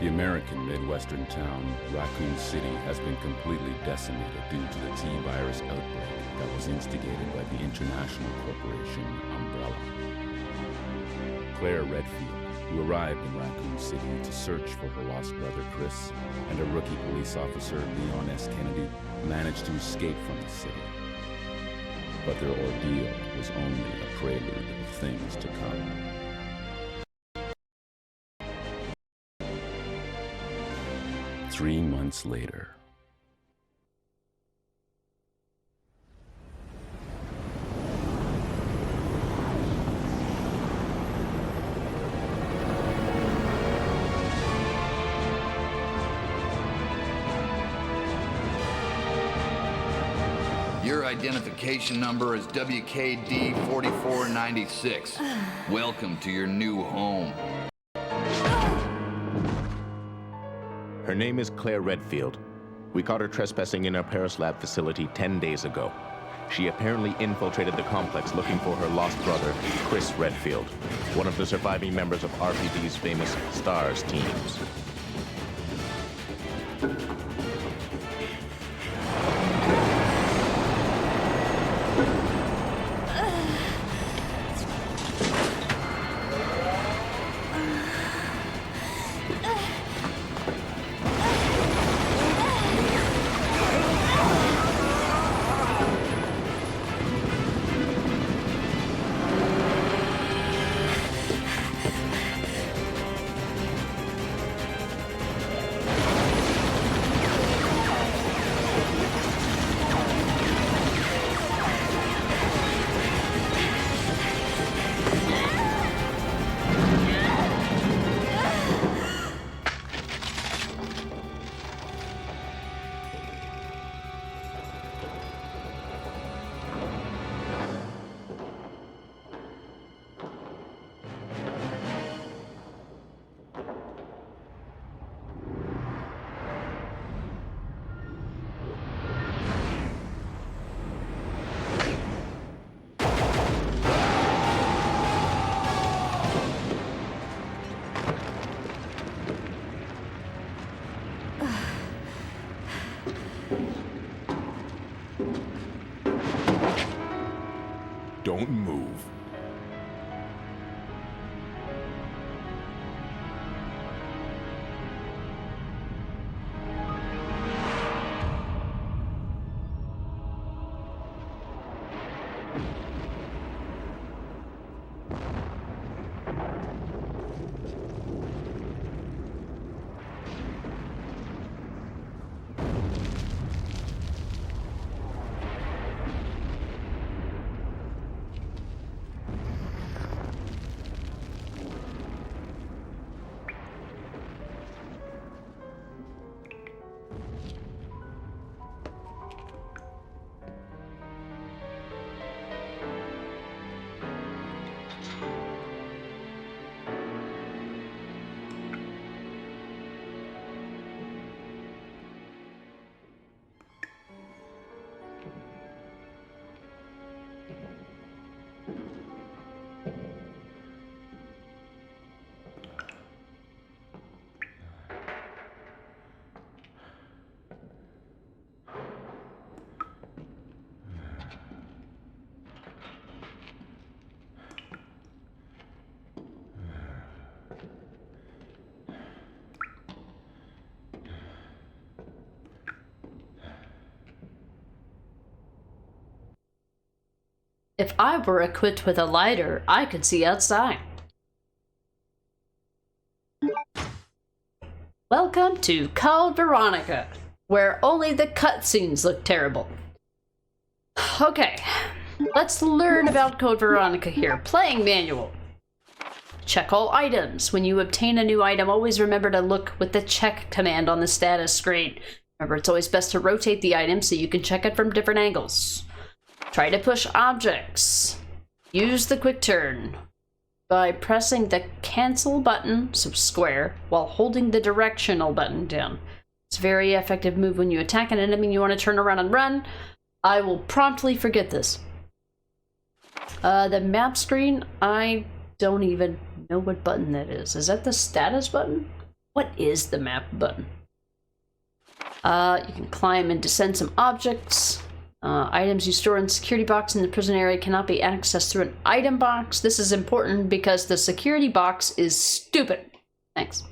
The American Midwestern town, Raccoon City, has been completely decimated due to the T-virus outbreak that was instigated by the international corporation Umbrella. Claire Redfield, who arrived in Raccoon City to search for her lost brother Chris, and a rookie police officer, Leon S. Kennedy, managed to escape from the city. But their ordeal was only a prelude of things to come. 3 months later. Your identification number is WKD 4496. Welcome to your new home. Her name is Claire Redfield. We caught her trespassing in our Paris lab facility 10 days ago. She apparently infiltrated the complex looking for her lost brother, Chris Redfield, one of the surviving members of RPD's famous STARS teams. Don't move. If I were equipped with a lighter, I could see outside. Welcome to Code Veronica, where only the cutscenes look terrible. Okay, let's learn about Code Veronica here. Playing manual. Check all items. When you obtain a new item, always remember to look with the check command on the status screen. Remember, it's always best to rotate the item so you can check it from different angles. Try to push objects. Use the quick turn by pressing the cancel button, so square, while holding the directional button down. It's a very effective move when you attack an enemy you want to turn around and run. I will promptly forget this. The map screen, I don't even know what button that is. Is that the status button? What is the map button? You can climb and descend some objects. Items you store in the security box in the prison area cannot be accessed through an item box. This is important because the security box is stupid. Thanks.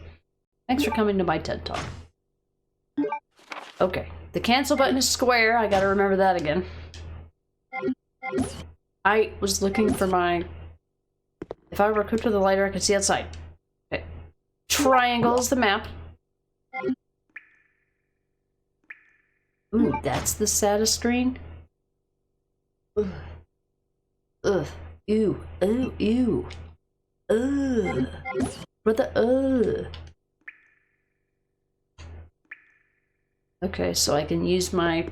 Thanks for coming to my TED Talk. Okay, the cancel button is square. I gotta remember that again. I was looking for my... If I were equipped with a lighter, I could see outside. Okay. Triangle is the map. Ooh, that's the saddest screen. Ugh. Ugh. Ew. Ooh, ew. Ugh. What the, Okay, so I can use my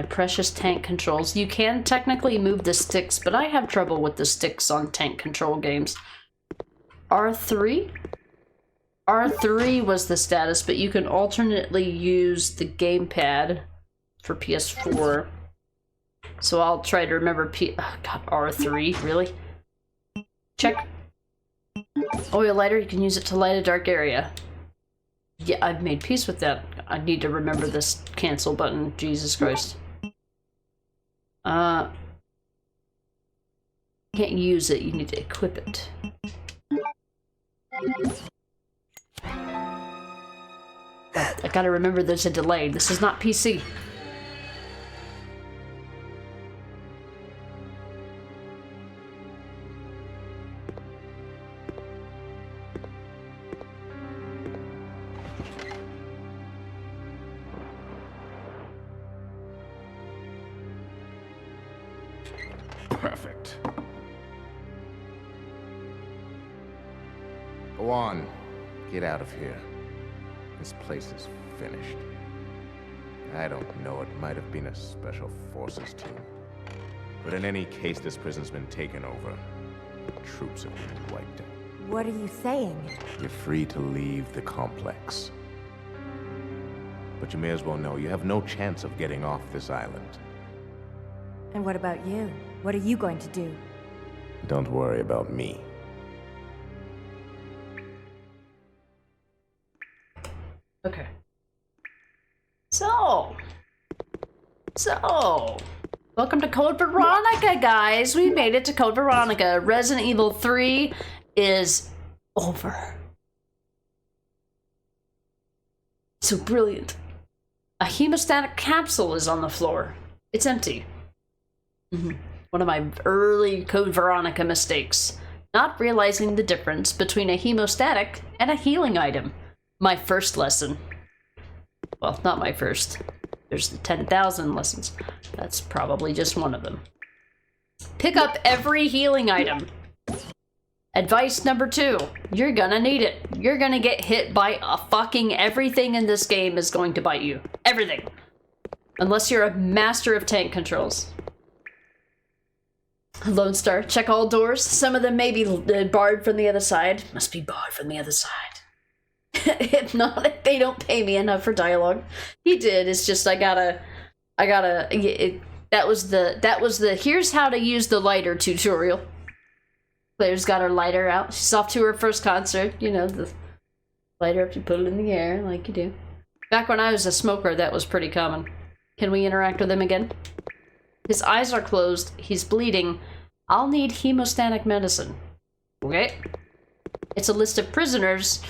precious tank controls. You can technically move the sticks, but I have trouble with the sticks on tank control games. R3? R3 was the status, but you can alternately use the gamepad for PS4. So I'll try to remember oh god, R3, really? Check. Oil lighter, you can use it to light a dark area. Yeah, I've made peace with that. I need to remember this cancel button. Jesus Christ. Can't use it, you need to equip it. I gotta remember there's a delay. This is not PC. Perfect. Go on. Get out of here. This place is finished. I don't know, it might have been a special forces team. But in any case, this prison's been taken over. The troops have been wiped out. What are you saying? You're free to leave the complex. But you may as well know you have no chance of getting off this island. And what about you? What are you going to do? Don't worry about me. Okay. So, welcome to Code Veronica, guys. We made it to Code Veronica. Resident Evil 3 is over. So brilliant. A hemostatic capsule is on the floor. It's empty. One of my early Code Veronica mistakes. Not realizing the difference between a hemostatic and a healing item. My first lesson. Well, not my first. There's the 10,000 lessons. That's probably just one of them. Pick up every healing item. Advice number 2. You're gonna need it. You're gonna get hit by a fucking everything in this game is going to bite you. Everything. Unless you're a master of tank controls. Lone Star, check all doors. Some of them may be barred from the other side. Must be barred from the other side. If not, if they don't pay me enough for dialogue. He did. It's just that was the here's how to use the lighter tutorial. Claire's got her lighter out. She's off to her first concert. You know, the lighter up, you put it in the air like you do. Back when I was a smoker, that was pretty common. Can we interact with him again? His eyes are closed. He's bleeding. I'll need hemostatic medicine. Okay. It's a list of prisoners.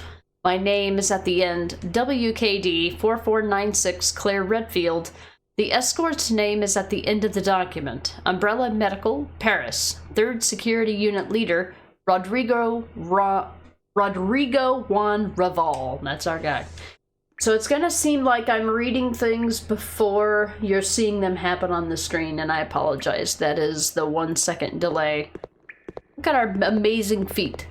My name is at the end. WKD 4496 Claire Redfield. The escort's name is at the end of the document. Umbrella Medical, Paris. 3rd Security Unit Leader, Rodrigo Juan Raval. That's our guy. So it's gonna seem like I'm reading things before you're seeing them happen on the screen, and I apologize. That is the 1 second delay. Look at our amazing feet.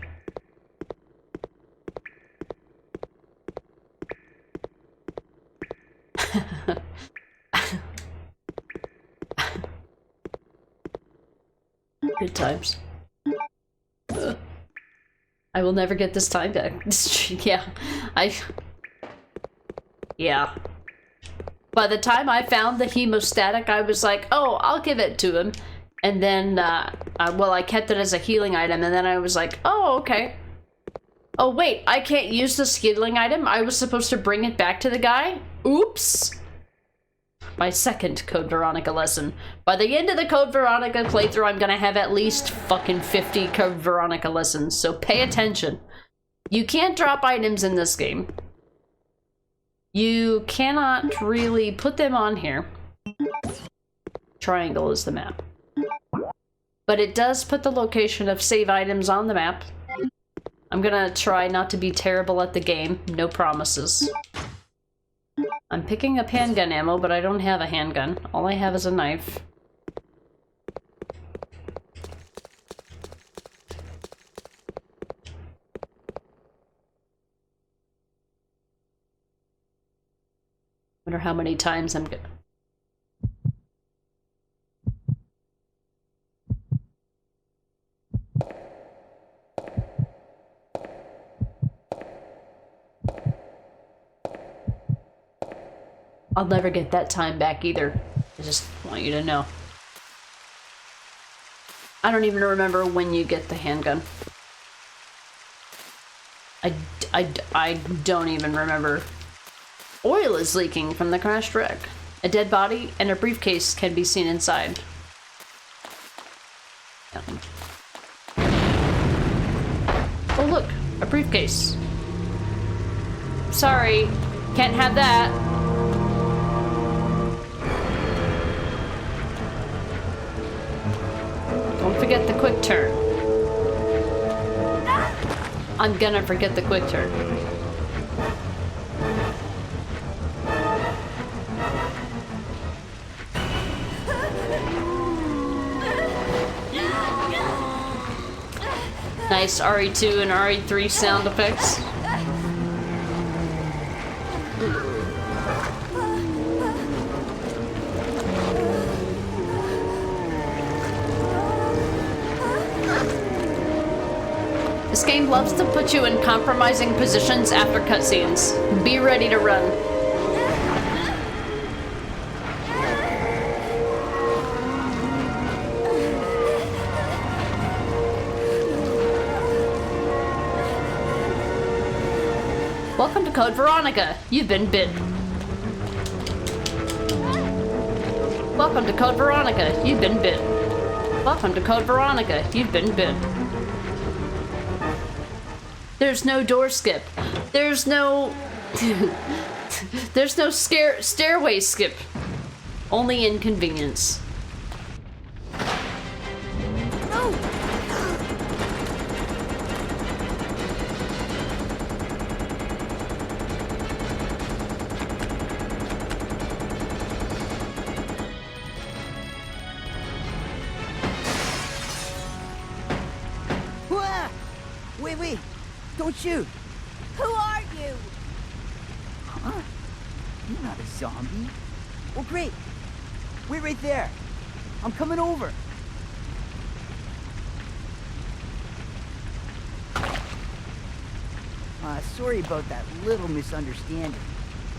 Good times. I will never get this time back. Yeah. By the time I found the hemostatic, I was like, oh, I'll give it to him. And then, I kept it as a healing item, and then I was like, oh, okay. Oh wait, I can't use the skilling item. I was supposed to bring it back to the guy? Oops. My second Code Veronica lesson. By the end of the Code Veronica playthrough, I'm gonna have at least fucking 50 Code Veronica lessons, so pay attention. You can't drop items in this game. You cannot really put them on here. Triangle is the map. But it does put the location of save items on the map. I'm gonna try not to be terrible at the game. No promises. I'm picking up handgun ammo, but I don't have a handgun. All I have is a knife. Wonder how many times I'm gonna... I'll never get that time back either. I just want you to know. I don't even remember when you get the handgun. I don't even remember. Oil is leaking from the crashed wreck. A dead body and a briefcase can be seen inside. Oh look, a briefcase. Sorry, can't have that. Don't forget the quick turn. I'm gonna forget the quick turn. Nice RE2 and RE3 sound effects. This game loves to put you in compromising positions after cutscenes. Be ready to run. Welcome to Code Veronica. You've been bit. Welcome to Code Veronica. You've been bit. Welcome to Code Veronica. You've been bit. There's no door skip. There's no... There's no stairway skip. Only inconvenience. Wait, don't shoot. Who are you? Huh? You're not a zombie. Well, great. Wait right there. I'm coming over. Sorry about that little misunderstanding,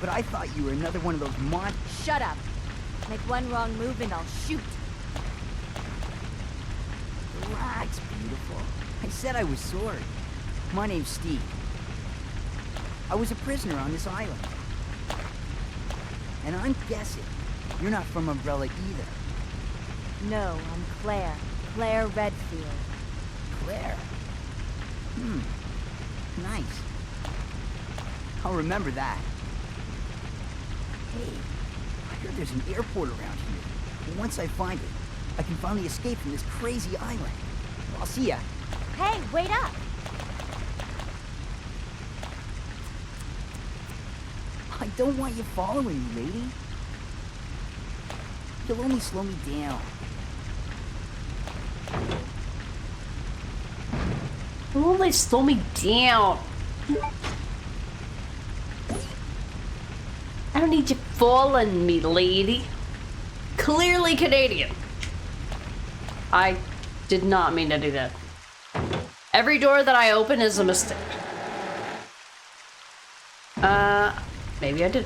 but I thought you were another one of those Shut up. Make one wrong move and I'll shoot. Relax, beautiful. I said I was sorry. My name's Steve. I was a prisoner on this island. And I'm guessing you're not from Umbrella either. No, I'm Claire. Claire Redfield. Claire? Nice. I'll remember that. Hey, I heard there's an airport around here. And once I find it, I can finally escape from this crazy island. I'll see ya. Hey, wait up! I don't want you following me, lady. You'll only slow me down. You'll only slow me down. I don't need you following me, lady. Clearly Canadian. I did not mean to do that. Every door that I open is a mistake. Maybe I did.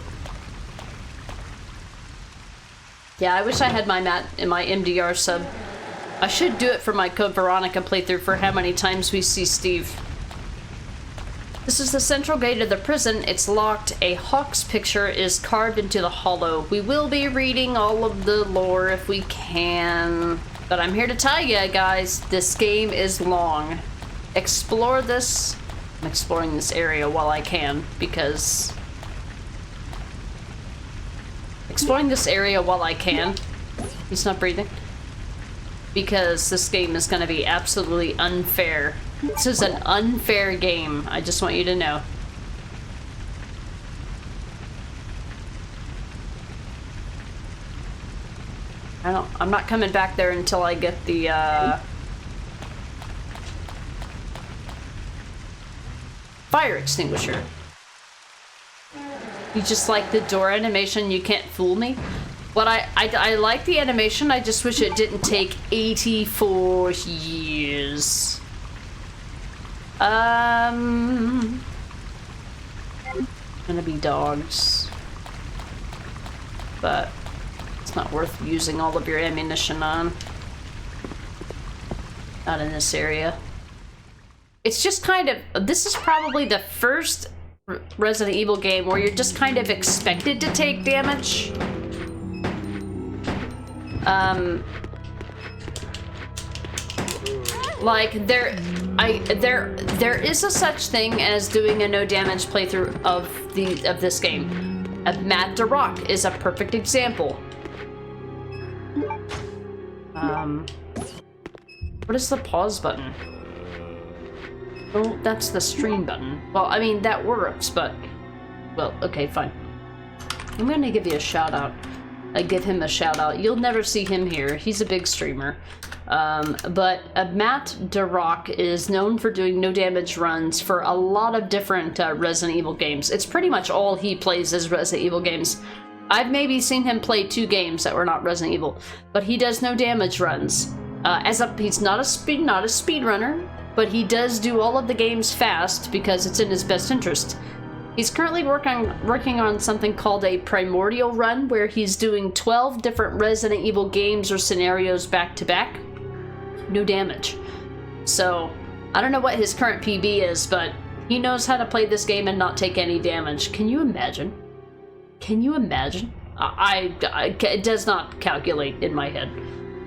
Yeah, I wish I had my MDR sub. I should do it for my Code Veronica playthrough for how many times we see Steve. This is the central gate of the prison. It's locked. A hawk's picture is carved into the hollow. We will be reading all of the lore if we can. But I'm here to tell you guys, this game is long. Explore this. I'm exploring this area while I can because... Exploring this area while I can. He's not breathing. Because this game is going to be absolutely unfair. This is an unfair game. I just want you to know. I'm not coming back there until I get the, fire extinguisher. You just like the door animation, you can't fool me. But I like the animation, I just wish it didn't take 84 years. Gonna be dogs. But it's not worth using all of your ammunition on. Not in this area. It's just kind of, this is probably the first Resident Evil game where you're just kind of expected to take damage. Like there is a such thing as doing a no damage playthrough of this game. Matt DeRock is a perfect example. What is the pause button? Oh, that's the stream button. Well, I mean, that works, but... Well, okay, fine. I'm gonna give you a shout out. I give him a shout out. You'll never see him here. He's a big streamer. But Matt DeRock is known for doing no damage runs for a lot of different Resident Evil games. It's pretty much all he plays is Resident Evil games. I've maybe seen him play 2 games that were not Resident Evil, but he does no damage runs. He's not a speedrunner, but he does do all of the games fast because it's in his best interest. He's currently working on something called a primordial run, where he's doing 12 different Resident Evil games or scenarios back to back. No damage. So, I don't know what his current PB is, but he knows how to play this game and not take any damage. Can you imagine? Can you imagine? It does not calculate in my head.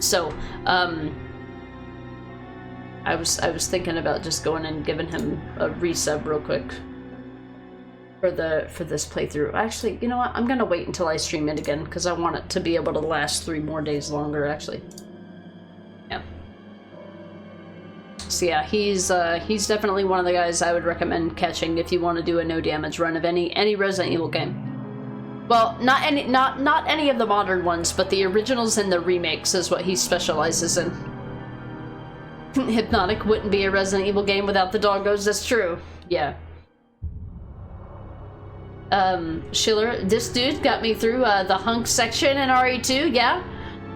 So, I was thinking about just going and giving him a resub real quick for this playthrough. Actually, you know what? I'm gonna wait until I stream it again because I want it to be able to last 3 more days longer. Actually, yeah. So yeah, he's definitely one of the guys I would recommend catching if you want to do a no damage run of any Resident Evil game. Well, not any of the modern ones, but the originals and the remakes is what he specializes in. Hypnotic wouldn't be a Resident Evil game without the doggos, that's true. Yeah. Schiller, this dude got me through the hunk section in RE2, yeah?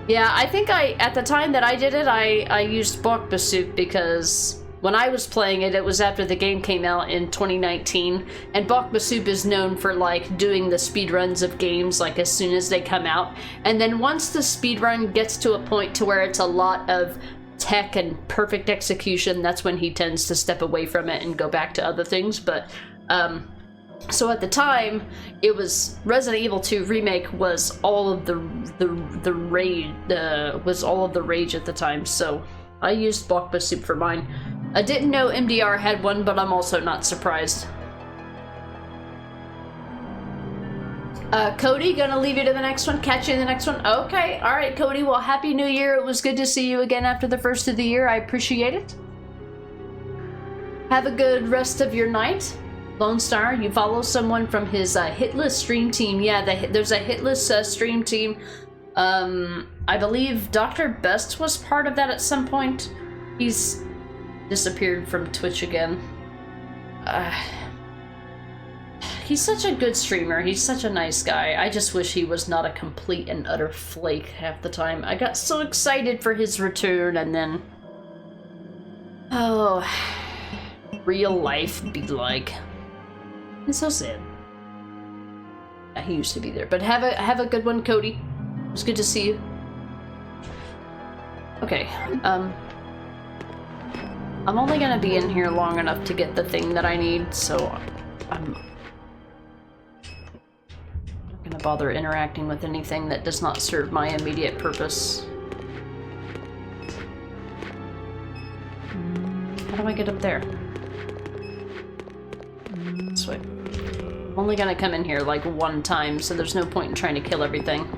Yeah, I think at the time that I did it, I used Bokbasuk because when I was playing it, it was after the game came out in 2019, and Bokbasuk is known for, like, doing the speedruns of games, like, as soon as they come out. And then once the speedrun gets to a point to where it's a lot of tech and perfect execution, that's when he tends to step away from it and go back to other things. But so at the time, it was Resident Evil 2 remake was all of the rage at the time. So I used Bokbasuk for mine. I didn't know MDR had one, but I'm also not surprised. Cody, gonna leave you to the next one, catch you in the next one. Okay, alright, Cody, well, Happy New Year. It was good to see you again after the first of the year. I appreciate it. Have a good rest of your night. Lone Star, you follow someone from his Hitless stream team. Yeah, there's a Hitless stream team. I believe Dr. Best was part of that at some point. He's disappeared from Twitch again. He's such a good streamer. He's such a nice guy. I just wish he was not a complete and utter flake half the time. I got so excited for his return and then... Oh... real life be like... It's so sad. Yeah, he used to be there. But have a good one, Cody. It was good to see you. Okay, I'm only gonna be in here long enough to get the thing that I need, so I'm not gonna bother interacting with anything that does not serve my immediate purpose. How do I get up there? This way. I'm only gonna come in here like one time, so there's no point in trying to kill everything.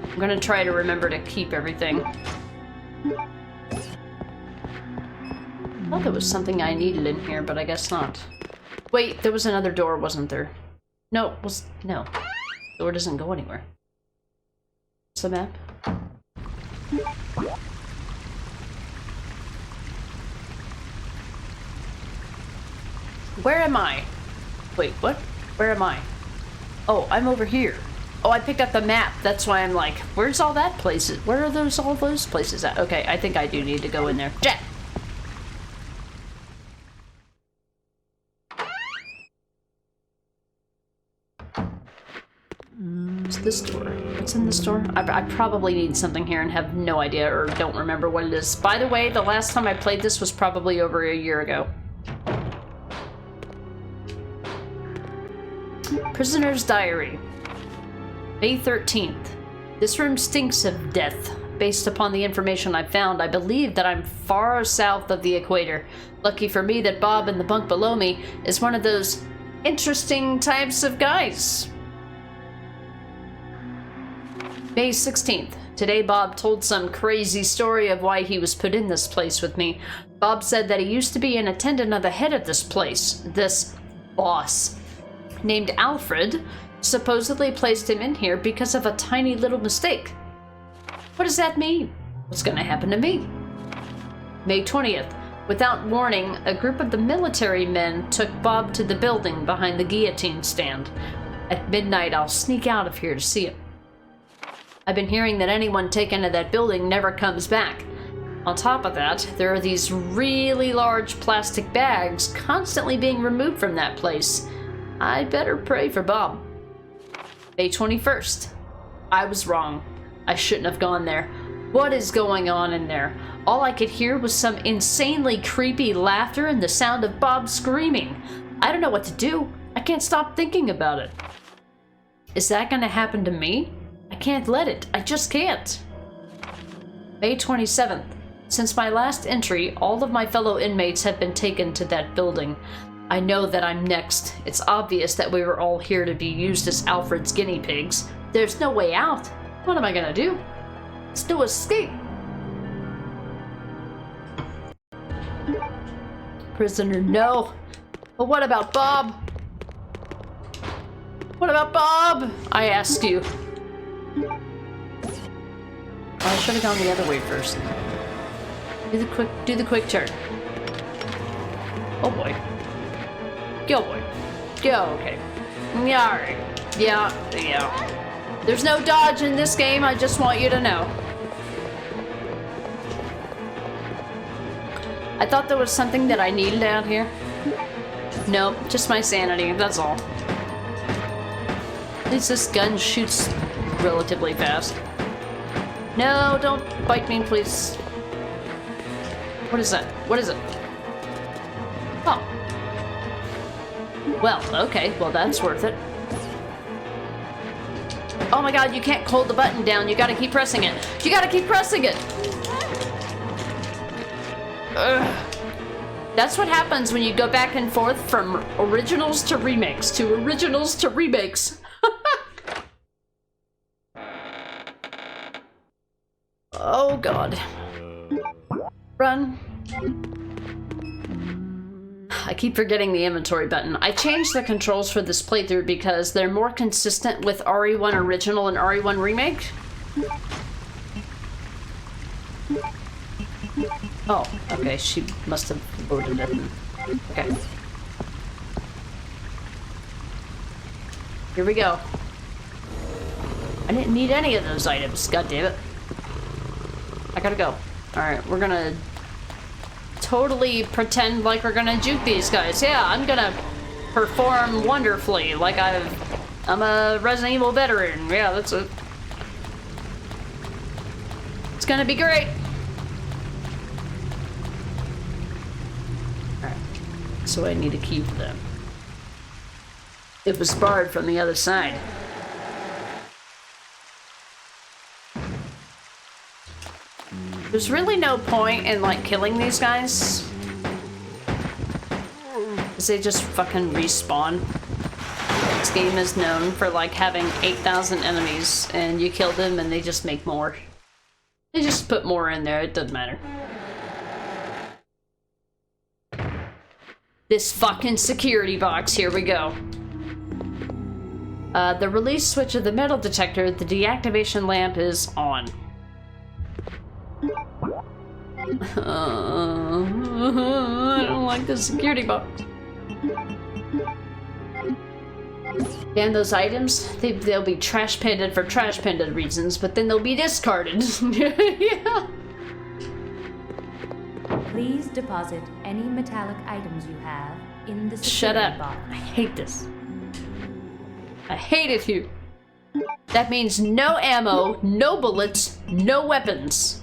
I'm gonna try to remember to keep everything. I thought there was something I needed in here, but I guess not. Wait, there was another door, wasn't there? No, no. The door doesn't go anywhere. What's the map? Where am I? Wait, what? Where am I? Oh, I'm over here. Oh, I picked up the map. That's why I'm like, where's all that places? Where are all those places at? Okay, I think I do need to go in there. Jet! What's this door? What's in this door? I probably need something here and have no idea or don't remember what it is. By the way, the last time I played this was probably over a year ago. Prisoner's Diary. May 13th. This room stinks of death. Based upon the information I found, I believe that I'm far south of the equator. Lucky for me that Bob in the bunk below me is one of those interesting types of guys. May 16th. Today Bob told some crazy story of why he was put in this place with me. Bob said that he used to be an attendant of the head of this place, this boss, named Alfred, supposedly placed him in here because of a tiny little mistake. What does that mean? What's gonna happen to me? May 20th. Without warning, a group of the military men took Bob to the building behind the guillotine stand. At midnight, I'll sneak out of here to see him. I've been hearing that anyone taken to that building never comes back. On top of that, there are these really large plastic bags constantly being removed from that place. I'd better pray for Bob. May 21st. I was wrong. I shouldn't have gone there. What is going on in there? All I could hear was some insanely creepy laughter and the sound of Bob screaming. I don't know what to do. I can't stop thinking about it. Is that gonna happen to me? I can't let it. I just can't. May 27th. Since my last entry, all of my fellow inmates have been taken to that building. I know that I'm next. It's obvious that we were all here to be used as Alfred's guinea pigs. There's no way out. What am I gonna do? Still escape. Prisoner, no. But what about Bob? What about Bob? I ask you. I should have gone the other way first. Do the quick turn. Oh boy. Go boy. Go, okay. Yeah, alright. Yeah. There's no dodge in this game, I just want you to know. I thought there was something that I needed out here. Nope, just my sanity, that's all. At least this gun shoots relatively fast. No, don't bite me, please. What is that? What is it? Oh. Well, okay. Well, that's worth it. Oh my god, you can't hold the button down. You gotta keep pressing it. You gotta keep pressing it! Ugh. That's what happens when you go back and forth from originals to remakes, to originals to remakes. Oh god. Run. I keep forgetting the inventory button. I changed the controls for this playthrough because they're more consistent with RE1 Original and RE1 Remake. Oh, okay, she must have loaded it. Okay. Here we go. I didn't need any of those items, god damn it. I gotta go. Alright, we're gonna totally pretend like we're gonna juke these guys. Yeah, I'm gonna perform wonderfully, like I'm a Resident Evil veteran. Yeah, that's it. It's gonna be great. so I need to keep them. It was barred from the other side. There's really no point in, like, killing these guys. Because they just fucking respawn. This game is known for, like, having 8,000 enemies, and you kill them and they just make more. They just put more in there, it doesn't matter. This fucking security box, here we go. The release switch of the metal detector, the deactivation lamp is on. I don't like the security box. And those items, they'll be trash pended for trash pended reasons, but then they'll be discarded. Yeah. Please deposit any metallic items you have in the security Shut up. box. I hate this. I hate it here. That means no ammo, no bullets, no weapons.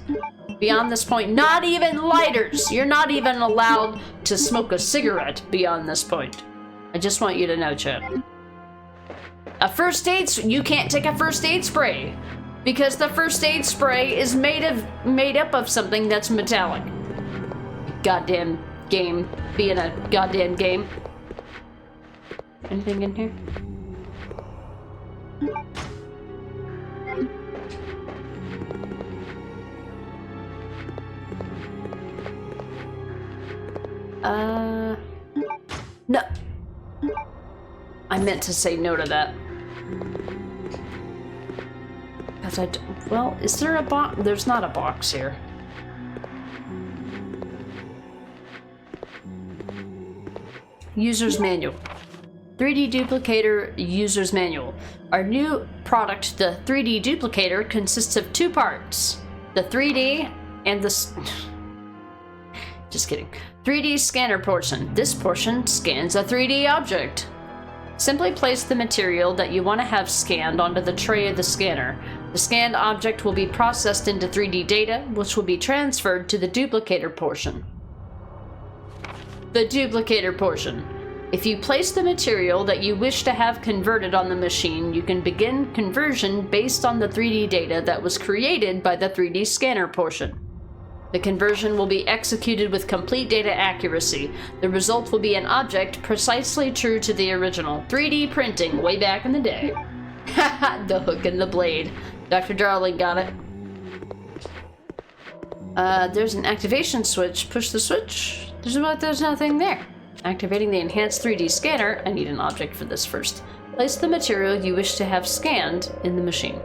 Beyond this point, not even lighters. You're not even allowed to smoke a cigarette beyond this point. I just want you to know, Chad. A first aid, you can't take a first aid spray because the first aid spray is made up of something that's metallic. Goddamn game being a goddamn game. Anything in here? No. I meant to say no to that. Because well, is there a box? There's not a box here. User's Manual. 3D Duplicator User's Manual. Our new product, the 3D Duplicator, consists of two parts. The 3D and the... Just kidding. 3D scanner portion. This portion scans a 3D object. Simply place the material that you want to have scanned onto the tray of the scanner. The scanned object will be processed into 3D data, which will be transferred to the duplicator portion. The duplicator portion. If you place the material that you wish to have converted on the machine, you can begin conversion based on the 3D data that was created by the 3D scanner portion. The conversion will be executed with complete data accuracy. The result will be an object precisely true to the original. 3D printing way back in the day. The hook and the blade. Dr. Darling got it. There's an activation switch. Push the switch. There's nothing there. Activating the enhanced 3D scanner. I need an object for this first. Place the material you wish to have scanned in the machine.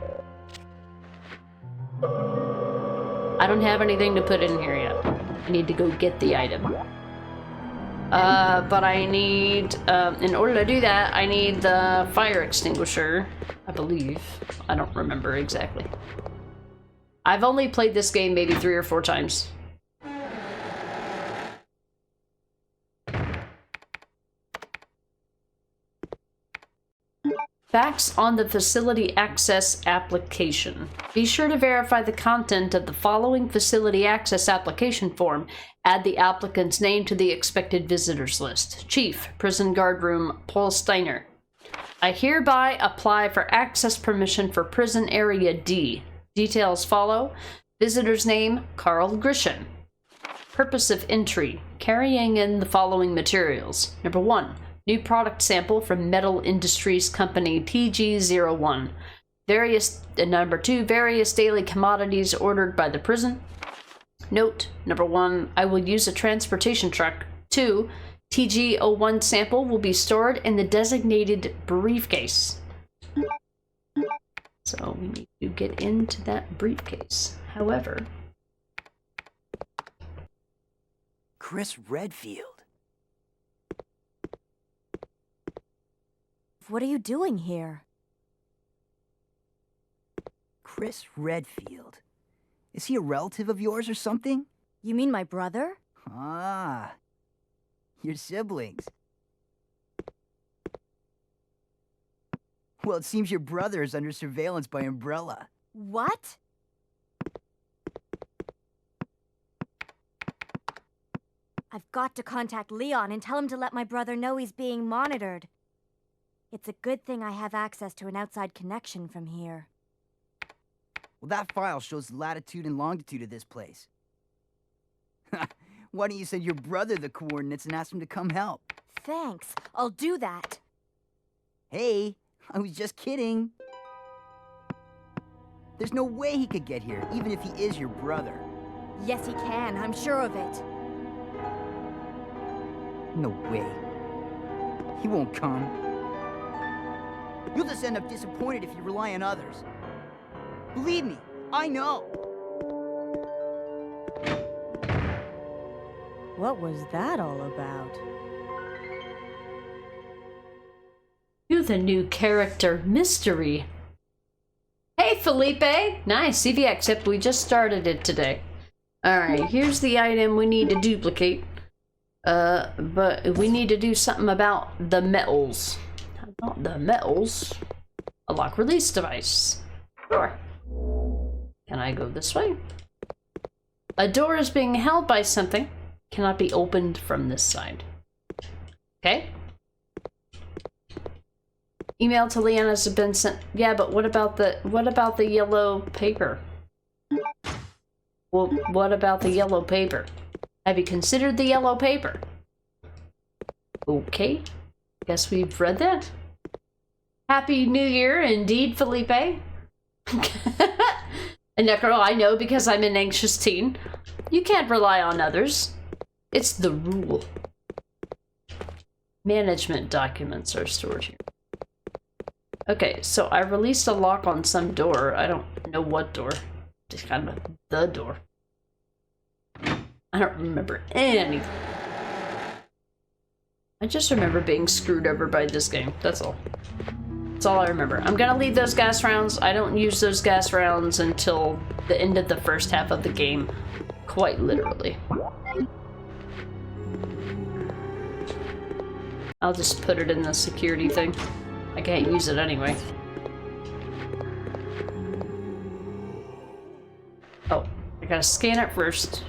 I don't have anything to put in here yet. I need to go get the item. But I need, in order to do that, I need the fire extinguisher, I believe. I don't remember exactly. I've only played this game maybe 3 or 4 times. Facts on the Facility Access application. Be sure to verify the content of the following Facility Access application form. Add the applicant's name to the expected visitors list. Chief, Prison Guard Room, Paul Steiner. I hereby apply for access permission for Prison Area D. Details follow. Visitor's name, Carl Grisham. Purpose of entry, carrying in the following materials. Number 1. New product sample from Metal Industries Company PG01. Number 2, various daily commodities ordered by the prison. Note, number 1, I will use a transportation truck. 2, TG01 sample will be stored in the designated briefcase. So we need to get into that briefcase. However... Chris Redfield. What are you doing here? Chris Redfield. Is he a relative of yours or something? You mean my brother? Ah, your siblings. Well, it seems your brother is under surveillance by Umbrella. What? I've got to contact Leon and tell him to let my brother know he's being monitored. It's a good thing I have access to an outside connection from here. Well, that file shows the latitude and longitude of this place. Why don't you send your brother the coordinates and ask him to come help? Thanks, I'll do that. Hey, I was just kidding. There's no way he could get here, even if he is your brother. Yes, he can, I'm sure of it. No way. He won't come. You'll just end up disappointed if you rely on others. Believe me, I know. What was that all about? You the new character, Mystery. Hey, Felipe! Nice, CVX, except we just started it today. Alright, here's the item we need to duplicate. But we need to do something about the metals. Not the metals. A lock release device. Sure. Can I go this way? A door is being held by something. Cannot be opened from this side. Okay. Email to Leon has been sent. Yeah, but what about the yellow paper? Well, what about the yellow paper? Have you considered the yellow paper? Okay. Guess we've read that. Happy New Year, indeed, Felipe. And Necro, I know because I'm an anxious teen. You can't rely on others. It's the rule. Management documents are stored here. Okay, so I released a lock on some door. I don't know what door. Just kind of the door. I don't remember anything. I just remember being screwed over by this game. That's all. That's all I remember. I'm gonna leave those gas rounds. I don't use those gas rounds until the end of the first half of the game. Quite literally. I'll just put it in the security thing. I can't use it anyway. Oh, I gotta scan it first.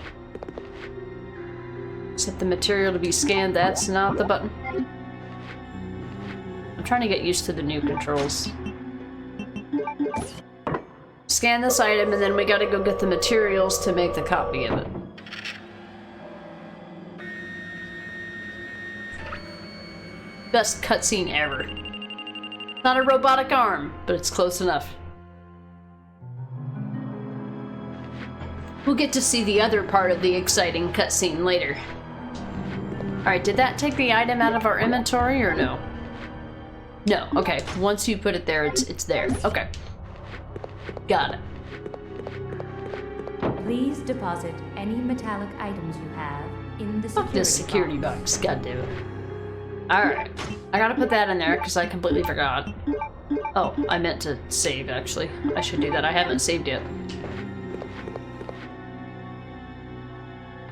Set the material to be scanned. That's not the button. I'm trying to get used to the new controls. Scan this item, and then we gotta go get the materials to make the copy of it. Best cutscene ever. Not a robotic arm, but it's close enough. We'll get to see the other part of the exciting cutscene later. Alright, did that take the item out of our inventory or no? No, okay. Once you put it there, it's there. Okay. Got it. Please deposit any metallic items you have in the Fuck this security box. God damn it. Alright. I gotta put that in there because I completely forgot. Oh, I meant to save actually. I should do that. I haven't saved yet.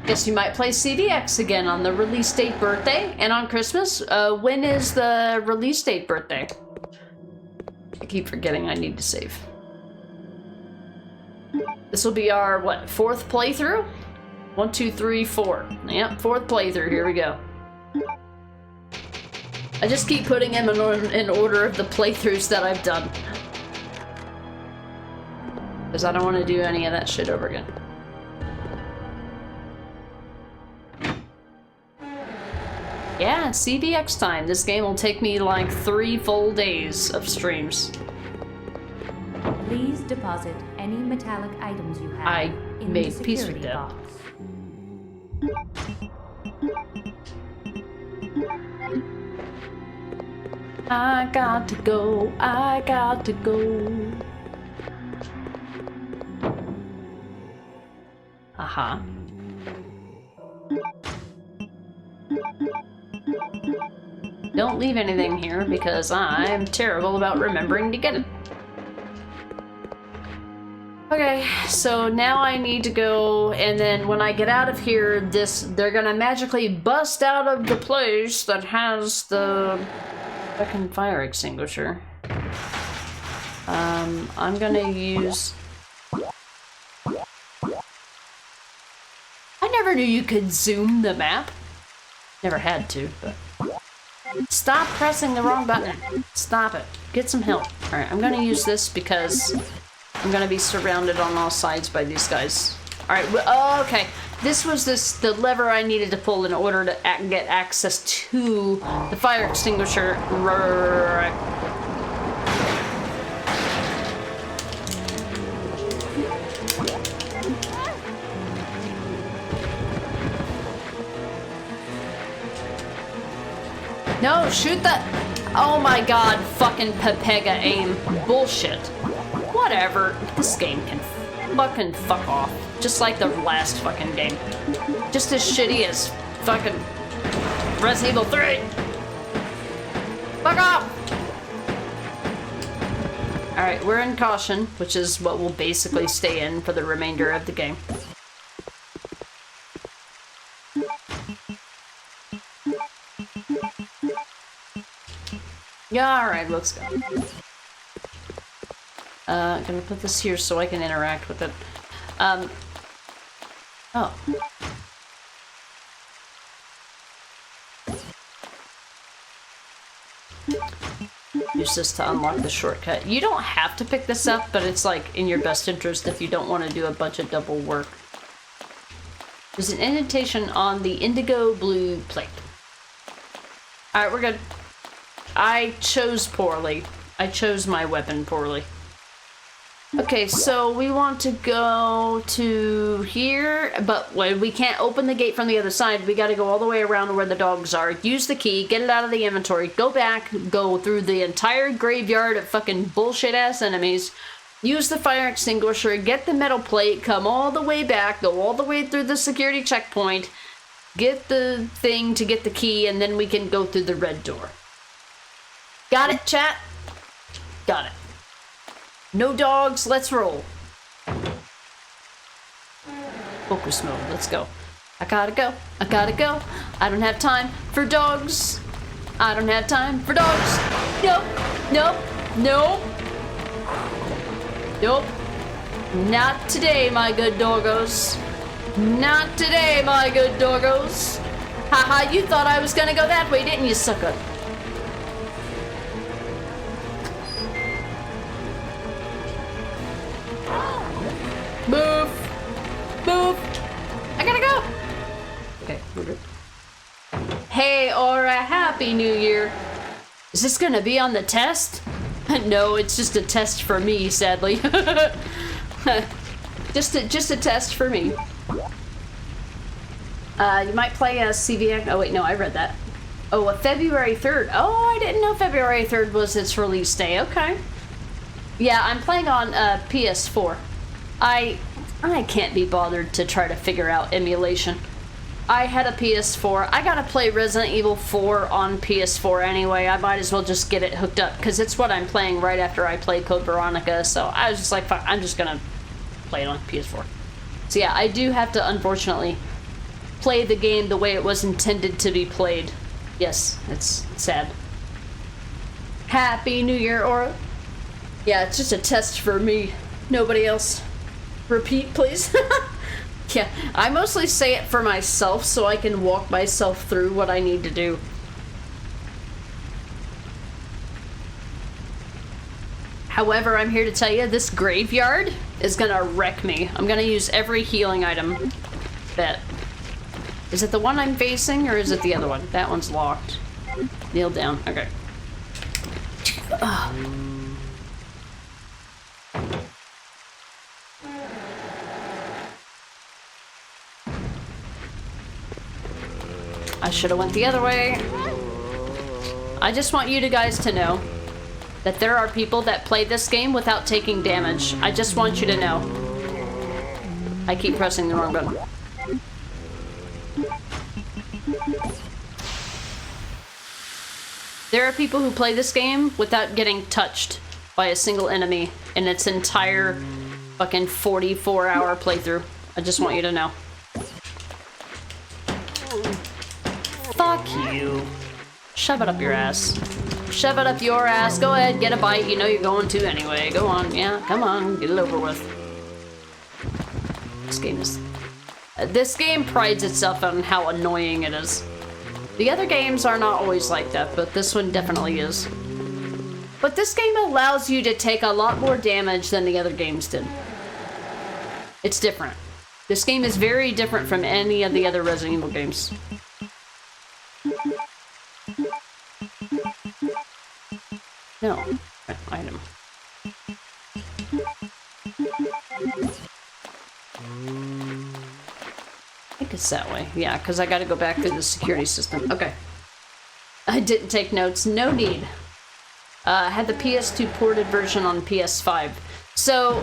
Guess you might play CDX again on the release date birthday and on Christmas. When is the release date birthday? I keep forgetting I need to save. This will be our, what, 4th playthrough? 1, 2, 3, 4. Yep, 4th playthrough. Here we go. I just keep putting them in order of the playthroughs that I've done. Because I don't want to do any of that shit over again. Yeah, it's CBX time. This game will take me like 3 full days of streams. Please deposit any metallic items you have in made the peace with security that. box. I got to go, I got to go. Aha. Don't leave anything here because I'm terrible about remembering to get it. Okay, so now I need to go, and then when I get out of here, they're gonna magically bust out of the place that has the fucking fire extinguisher. I'm gonna use... I never knew you could zoom the map. Never had to, but... Stop pressing the wrong button. Stop it. Get some help. Alright, I'm gonna use this because I'm gonna be surrounded on all sides by these guys. Alright, oh, okay. This was the lever I needed to pull in order to get access to the fire extinguisher. No, shoot that. Oh my god, fucking Pepega aim. Bullshit. Whatever. This game can fucking fuck off. Just like the last fucking game. Just as shitty as fucking Resident Evil 3. Fuck off! Alright, we're in caution, which is what we'll basically stay in for the remainder of the game. Yeah, alright, let's go. Gonna put this here so I can interact with it. Oh. Use this to unlock the shortcut. You don't have to pick this up, but it's like in your best interest if you don't want to do a bunch of double work. There's an indentation on the indigo blue plate. Alright, we're good. I chose poorly. I chose my weapon poorly. Okay, so we want to go to here, but we can't open the gate from the other side. We gotta go all the way around where the dogs are. Use the key, get it out of the inventory, go back, go through the entire graveyard of fucking bullshit-ass enemies, use the fire extinguisher, get the metal plate, come all the way back, go all the way through the security checkpoint, get the thing to get the key, and then we can go through the red door. Got it, chat? Got it. No dogs, let's roll. Focus mode, let's go. I gotta go, I gotta go. I don't have time for dogs. I don't have time for dogs. Nope, nope, nope. Nope. Not today, my good doggos. Not today, my good doggos. Haha, you thought I was gonna go that way, didn't you, sucker? Move! Move! I gotta go! Okay, we're good. Hey, or a happy new year. Is this gonna be on the test? No, it's just a test for me, sadly. just a test for me. You might play a CVX. Oh wait, no, I read that. Oh, a February 3rd. Oh, I didn't know February 3rd was its release day. Okay. Yeah, I'm playing on PS4. I can't be bothered to try to figure out emulation. I had a PS4. I gotta play Resident Evil 4 on PS4 anyway. I might as well just get it hooked up because it's what I'm playing right after I play Code Veronica. So I was just like, fuck, I'm just gonna play it on PS4. So yeah, I do have to unfortunately play the game the way it was intended to be played. Yes, it's sad. Happy New Year, Aura. Yeah, it's just a test for me. Nobody else. Repeat, please. Yeah, I mostly say it for myself so I can walk myself through what I need to do. However, I'm here to tell you, this graveyard is gonna wreck me. I'm gonna use every healing item. Bet. Is it the one I'm facing, or is it the other one? That one's locked. Kneel down. Okay. Ugh. I should have went the other way. I just want you guys to know that there are people that play this game without taking damage. I just want you to know. I keep pressing the wrong button. There are people who play this game without getting touched by a single enemy in its entire fucking 44-hour playthrough. I just want you to know. Fuck you. Shove it up your ass. Shove it up your ass. Go ahead, get a bite. You know you're going to anyway. Go on. Yeah, come on. Get it over with. This game prides itself on how annoying it is. The other games are not always like that, but this one definitely is. But this game allows you to take a lot more damage than the other games did. It's different. This game is very different from any of the other Resident Evil games. No. Item. I think it's that way. Yeah, because I got to go back through the security system. Okay. I didn't take notes. No need. I had the PS2 ported version on PS5. So,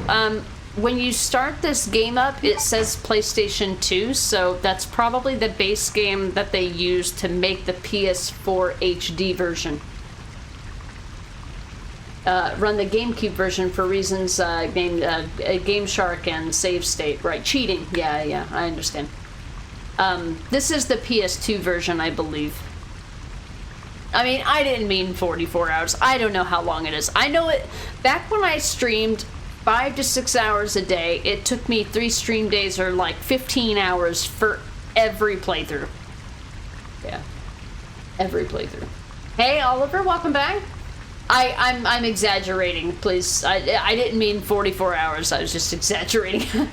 when you start this game up, it says PlayStation 2, so that's probably the base game that they used to make the PS4 HD version. Run the GameCube version for reasons Game Shark and save state, right? Cheating. Yeah, I understand. This is the PS2 version, I believe. I mean, I didn't mean 44 hours. I don't know how long it is. I know it. Back when I streamed 5 to 6 hours a day, it took me 3 stream days or like 15 hours for every playthrough. Yeah, every playthrough. Hey, Oliver, welcome back. I'm exaggerating, please. I didn't mean 44 hours. I was just exaggerating.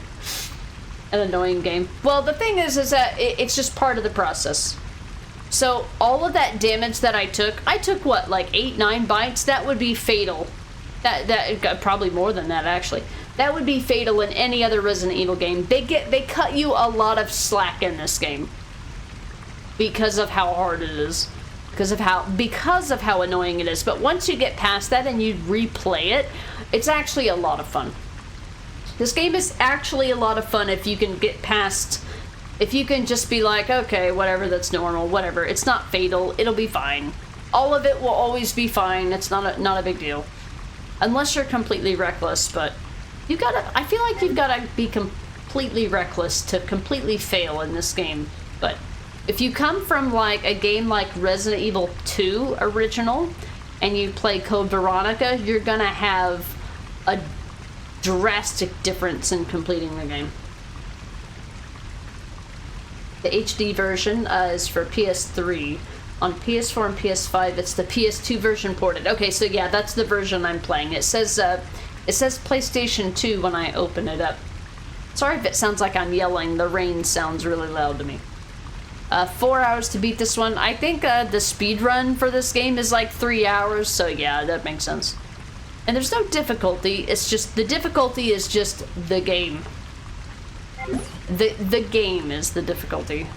An annoying game. Well, the thing is that it's just part of the process. So all of that damage that I took what, like 8-9 bites? That would be fatal. That probably more than that, actually. That would be fatal in any other Resident Evil game. They cut you a lot of slack in this game because of how hard it is. Because of how annoying it is. But once you get past that and you replay it, it's actually a lot of fun. This game is actually a lot of fun if you can get past, if you can just be like, okay, whatever, that's normal, whatever. It's not fatal, it'll be fine. All of it will always be fine. It's not a big deal. Unless you're completely reckless, but I feel like you've gotta be completely reckless to completely fail in this game. But if you come from like a game like Resident Evil 2 original and you play Code Veronica, you're gonna have a drastic difference in completing the game. The HD version is for PS3. On PS4 and PS5, it's the PS2 version ported. Okay, so yeah, that's the version I'm playing. It says PlayStation 2 when I open it up. Sorry if it sounds like I'm yelling. The rain sounds really loud to me. 4 hours to beat this one. I think the speed run for this game is like 3 hours, so yeah, that makes sense. And there's no difficulty. It's just the difficulty is just the game. The game is the difficulty.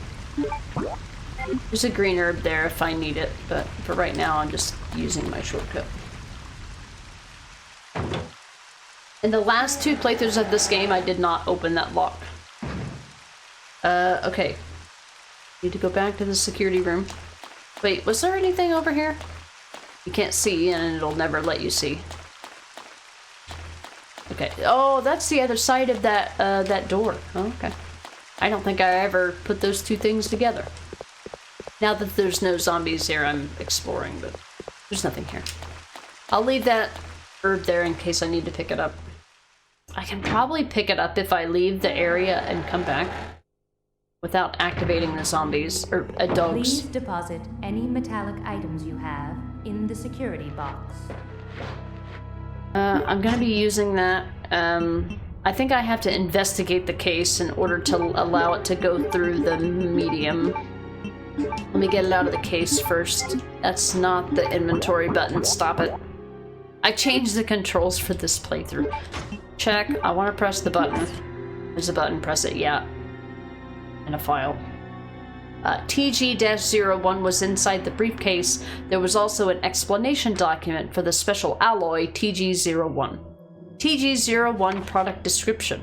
There's a green herb there if I need it, but for right now I'm just using my shortcut. In the last 2 playthroughs of this game, I did not open that lock. Okay. Need to go back to the security room. Wait, was there anything over here? You can't see, and it'll never let you see. Okay. Oh, that's the other side of that door. Oh, okay. I don't think I ever put those 2 things together. Now that there's no zombies here, I'm exploring, but there's nothing here. I'll leave that herb there in case I need to pick it up. I can probably pick it up if I leave the area and come back without activating the zombies, or dogs. Please deposit any metallic items you have in the security box. I'm gonna be using that. I think I have to investigate the case in order to allow it to go through the medium. Let me get it out of the case first. That's not the inventory button. Stop it. I changed the controls for this playthrough. Check. I want to press the button. There's a button. Press it. Yeah. And a file. TG-01 was inside the briefcase. There was also an explanation document for the special alloy TG-01. TG-01 product description.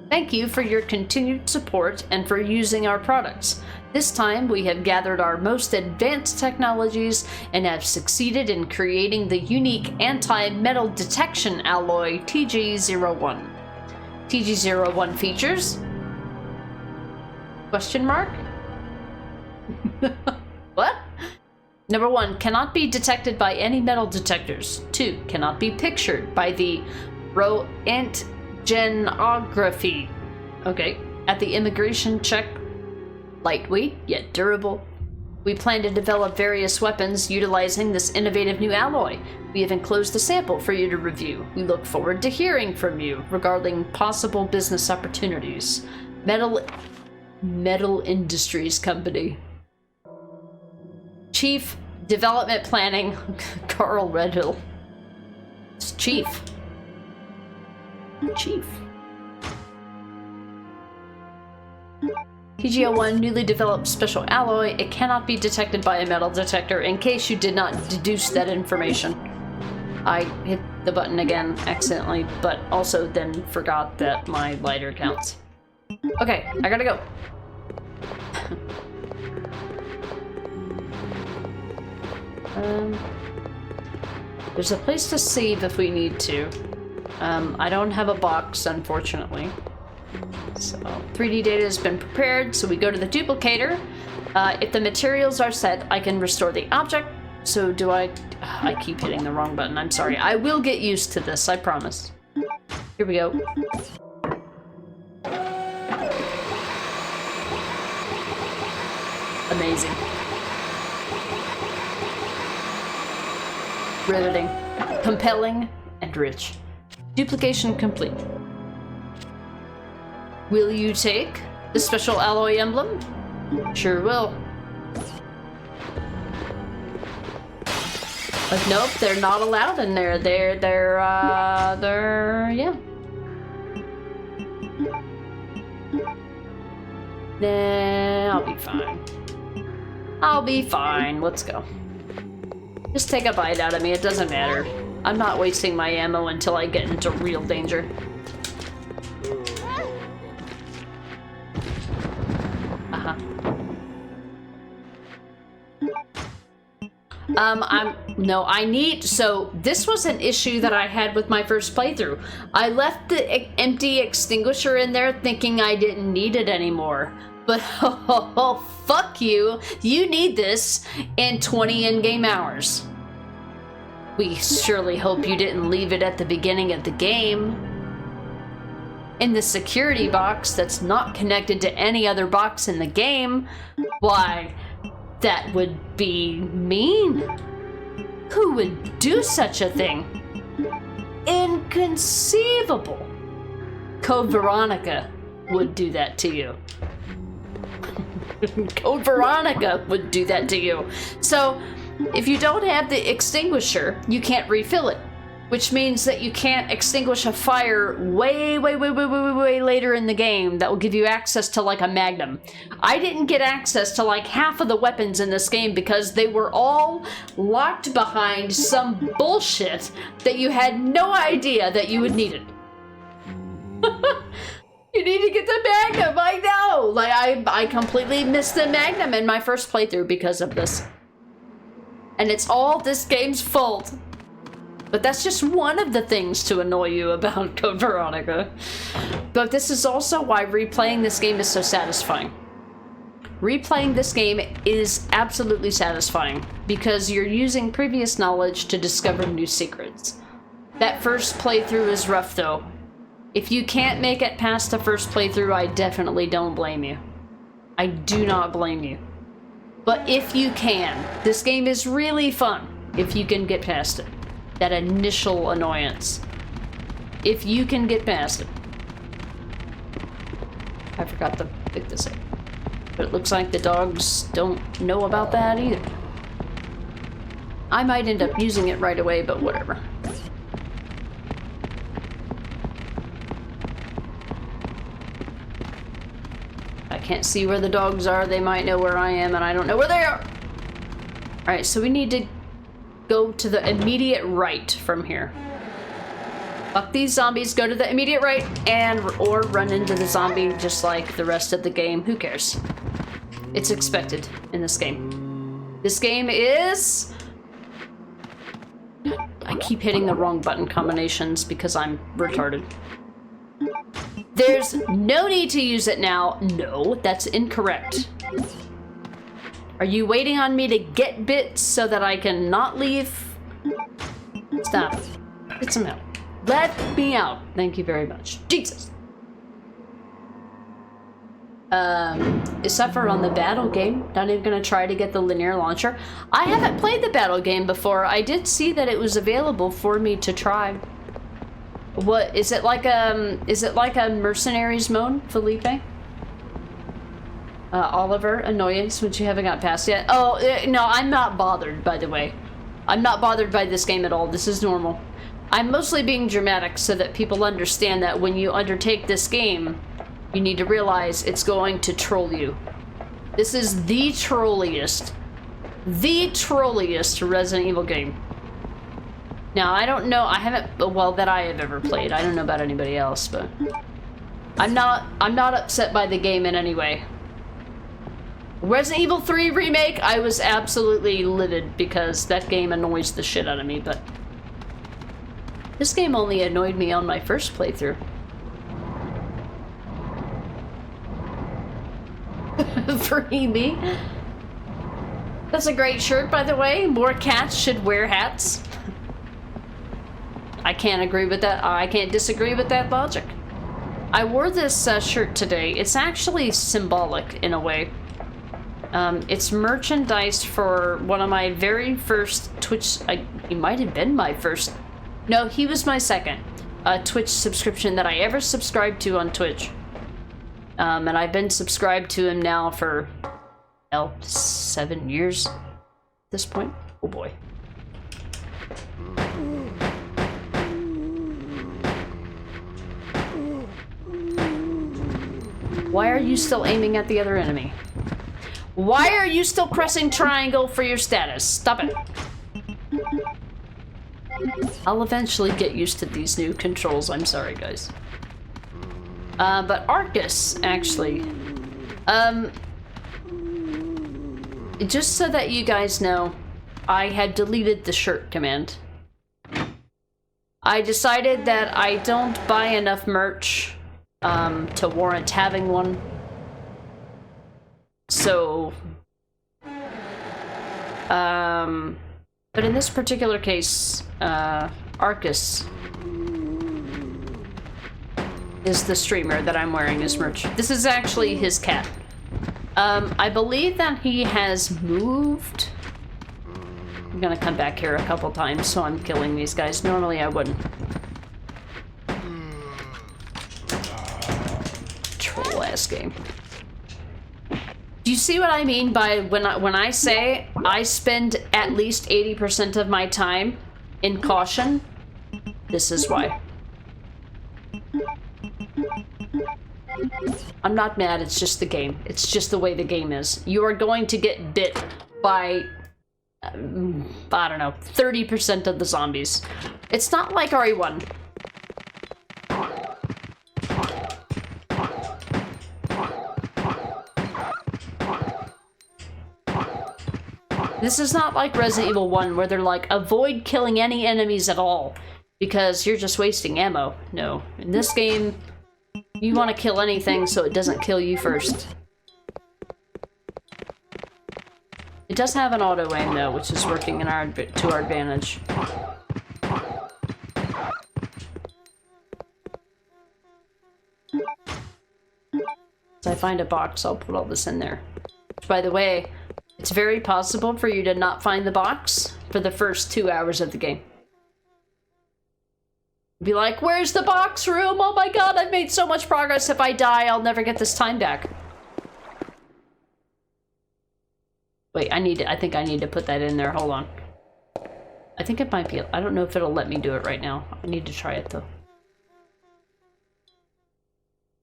Thank you for your continued support and for using our products. This time we have gathered our most advanced technologies and have succeeded in creating the unique anti-metal detection alloy TG-01. TG-01 features... Question mark? What? Number 1, cannot be detected by any metal detectors. 2, cannot be pictured by the röntgenography. Okay. At the immigration check, lightweight yet durable. We plan to develop various weapons utilizing this innovative new alloy. We have enclosed a sample for you to review. We look forward to hearing from you regarding possible business opportunities. Metal Industries Company. Chief Development Planning, Carl Redhill. It's Chief. TGO1 newly developed special alloy. It cannot be detected by a metal detector in case you did not deduce that information. I hit the button again accidentally, but also then forgot that my lighter counts. Okay, I gotta go. There's a place to save if we need to. I don't have a box, unfortunately. So, 3D data has been prepared, so we go to the duplicator. If the materials are set, I can restore the object. So do I keep hitting the wrong button, I'm sorry. I will get used to this, I promise. Here we go. Amazing. Riveting. Compelling and rich. Duplication complete. Will you take the special alloy emblem? Sure will. But nope, they're not allowed in there. They're yeah. Nah, I'll be fine. I'll be fine. Let's go. Just take a bite out of me. It doesn't matter. I'm not wasting my ammo until I get into real danger. So this was an issue that I had with my first playthrough. I left the empty extinguisher in there thinking I didn't need it anymore. But oh, fuck you. You need this in 20 in-game hours. We surely hope you didn't leave it at the beginning of the game. In the security box that's not connected to any other box in the game. Why, that would be mean. Who would do such a thing? Inconceivable. Code Veronica would do that to you. Code Veronica would do that to you. So, if you don't have the extinguisher, you can't refill it. Which means that you can't extinguish a fire way later in the game that will give you access to like a magnum. I didn't get access to like half of the weapons in this game because they were all locked behind some bullshit that you had no idea that you would need it. You need to get the magnum, I know! Like, I completely missed the magnum in my first playthrough because of this. And it's all this game's fault. But that's just one of the things to annoy you about Code Veronica. But this is also why replaying this game is so satisfying. Replaying this game is absolutely satisfying because you're using previous knowledge to discover new secrets. That first playthrough is rough though. If you can't make it past the first playthrough, I definitely don't blame you. I do not blame you. But if you can, this game is really fun if you can get past it. That initial annoyance. If you can get past it. I forgot to pick this up. But it looks like the dogs don't know about that either. I might end up using it right away, but whatever. I can't see where the dogs are. They might know where I am, and I don't know where they are. Alright, so we need to go to the immediate right from here. Fuck these zombies, go to the immediate right, or run into the zombie just like the rest of the game. Who cares? It's expected in this game. This game is... I keep hitting the wrong button combinations because I'm retarded. There's no need to use it now. No, that's incorrect. Are you waiting on me to get bits so that I can not leave? Stop. Get some help. Let me out. Thank you very much. Jesus. Except for on the battle game. Not even gonna try to get the linear launcher. I haven't played the battle game before. I did see that it was available for me to try. What is it like? Is it like a mercenaries mode, Felipe? Oliver, annoyance when you haven't got past yet. Oh no, I'm not bothered. By the way, I'm not bothered by this game at all. This is normal. I'm mostly being dramatic so that people understand that when you undertake this game, you need to realize it's going to troll you. This is the trolliest Resident Evil game. Now, I don't know, I haven't, well, that I have ever played. I don't know about anybody else, but I'm not upset by the game in any way. Resident Evil 3 Remake, I was absolutely livid because that game annoys the shit out of me, but this game only annoyed me on my first playthrough. Free me. That's a great shirt, by the way. More cats should wear hats. I can't agree with that. I can't disagree with that logic. I wore this shirt today. It's actually symbolic in a way. It's merchandise for one of my very first Twitch. He might have been my first. No, he was my second Twitch subscription that I ever subscribed to on Twitch. And I've been subscribed to him now for, well, 7 years at this point. Oh boy. Why are you still aiming at the other enemy? Why are you still pressing triangle for your status? Stop it. I'll eventually get used to these new controls. I'm sorry, guys. But Arcus, actually. Just so that you guys know, I had deleted the shirt command. I decided that I don't buy enough merch to warrant having one. So, but in this particular case, Arcus is the streamer that I'm wearing his merch. This is actually his cat. I believe that he has moved. I'm gonna come back here a couple times, so I'm killing these guys. Normally I wouldn't. Troll ass game. Do you see what I mean by when I say I spend at least 80% of my time in caution? This is why. I'm not mad, it's just the game. It's just the way the game is. You are going to get bit by, I don't know, 30% of the zombies. It's not like RE1. This is not like Resident Evil 1 where they're like, avoid killing any enemies at all because you're just wasting ammo. No, in this game, you want to kill anything so it doesn't kill you first. It does have an auto aim though, which is working in to our advantage. So I find a box, I'll put all this in there. By the way, it's very possible for you to not find the box for the first 2 hours of the game. Be like, where's the box room? Oh my god, I've made so much progress. If I die, I'll never get this time back. Wait, I think I need to put that in there. Hold on. I think it might be, I don't know if it'll let me do it right now. I need to try it though.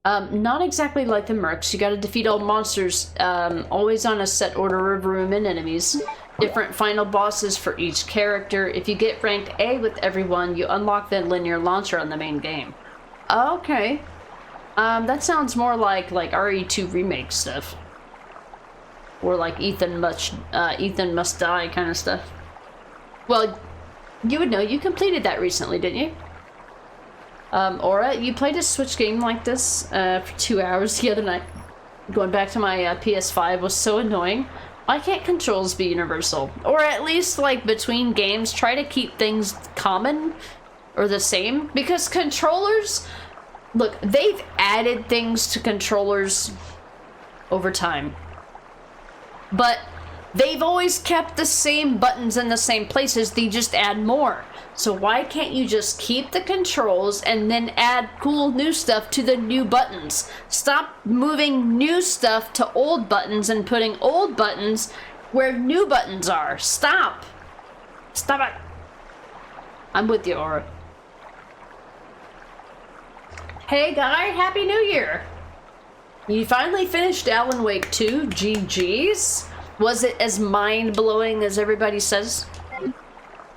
Not exactly like the mercs. You gotta defeat all monsters, always on a set order of room and enemies. Different final bosses for each character. If you get ranked A with everyone, you unlock the linear launcher on the main game. Okay. That sounds more like RE2 remake stuff. Or like Ethan Must Die kind of stuff. Well, you would know, you completed that recently, didn't you? Aura, you played a Switch game like this for 2 hours the other night. Going back to my PS5 was so annoying. Why can't controls be universal? Or at least, like, between games, try to keep things common or the same. Because controllers, look, they've added things to controllers over time. But they've always kept the same buttons in the same places, they just add more. So why can't you just keep the controls and then add cool new stuff to the new buttons? Stop moving new stuff to old buttons and putting old buttons where new buttons are. Stop. Stop it. I'm with you, Aura. Hey guy, Happy New Year. You finally finished Alan Wake 2, GG's. Was it as mind-blowing as everybody says?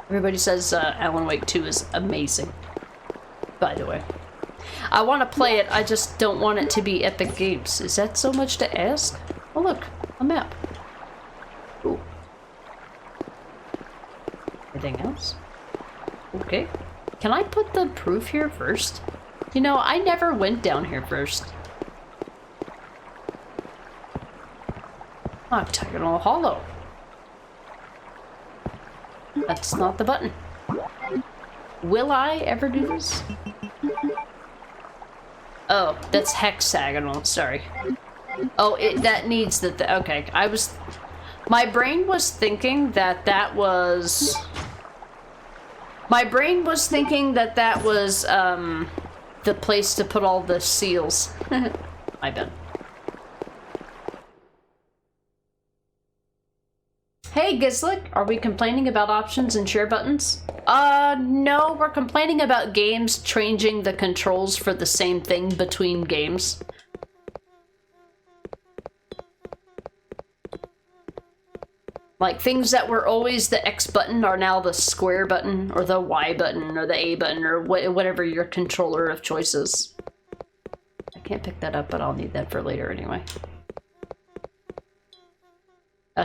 Everybody says Alan Wake 2 is amazing, by the way. I want to play it, I just don't want it to be Epic Games. Is that so much to ask? Oh look, a map. Ooh. Anything else? Okay. Can I put the proof here first? You know, I never went down here first. Octagonal Hollow. That's not the button. Will I ever do this? Oh, that's hexagonal, sorry. Oh, that needs the okay, my brain was thinking that that was... My brain was thinking that that was, the place to put all the seals. My bad. Hey Gizlick, are we complaining about options and share buttons? No, we're complaining about games changing the controls for the same thing between games. Like, things that were always the X button are now the square button, or the Y button, or the A button, or whatever your controller of choice is. I can't pick that up, but I'll need that for later anyway.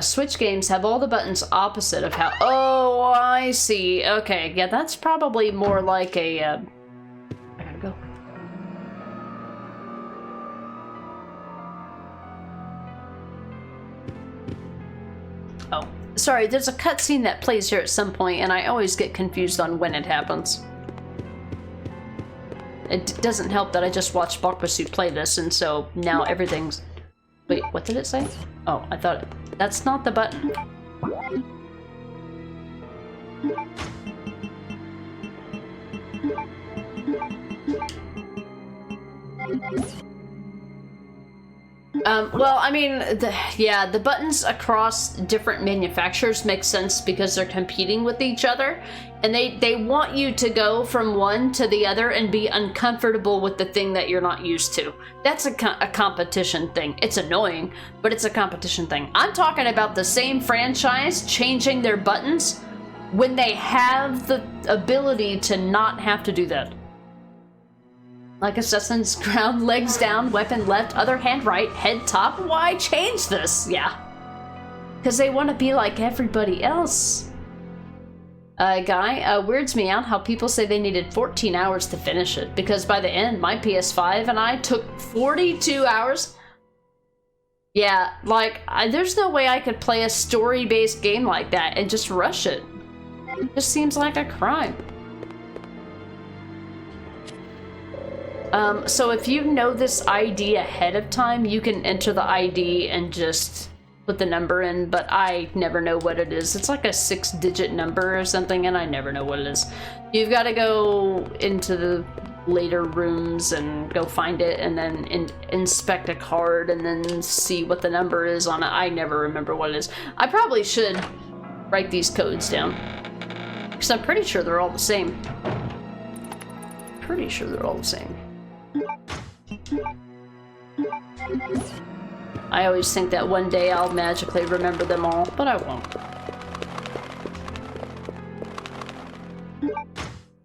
Switch games have all the buttons opposite of how... Oh, I see. Okay, yeah, that's probably more like a... I gotta go. Oh, sorry, there's a cutscene that plays here at some point, and I always get confused on when it happens. It doesn't help that I just watched Bakwasu play this, and so now everything's... Wait, what did it say? Oh, I thought... That's not the button. Well, I mean, the buttons across different manufacturers make sense because they're competing with each other, and they want you to go from one to the other and be uncomfortable with the thing that you're not used to. That's a competition thing. It's annoying, but it's a competition thing. I'm talking about the same franchise changing their buttons when they have the ability to not have to do that. Like Assassin's ground, legs down, weapon left, other hand right, head top. Why change this? Yeah. Because they want to be like everybody else. Guy, weirds me out how people say they needed 14 hours to finish it. Because by the end, my PS5 and I took 42 hours. Yeah, like, there's no way I could play a story-based game like that and just rush it. It just seems like a crime. So if you know this ID ahead of time, you can enter the ID and just put the number in, but I never know what it is. It's like a 6-digit number or something, and I never know what it is. You've got to go into the later rooms and go find it, and then inspect a card, and then see what the number is on it. I never remember what it is. I probably should write these codes down, because I'm pretty sure they're all the same. Pretty sure they're all the same. I always think that one day I'll magically remember them all, but I won't.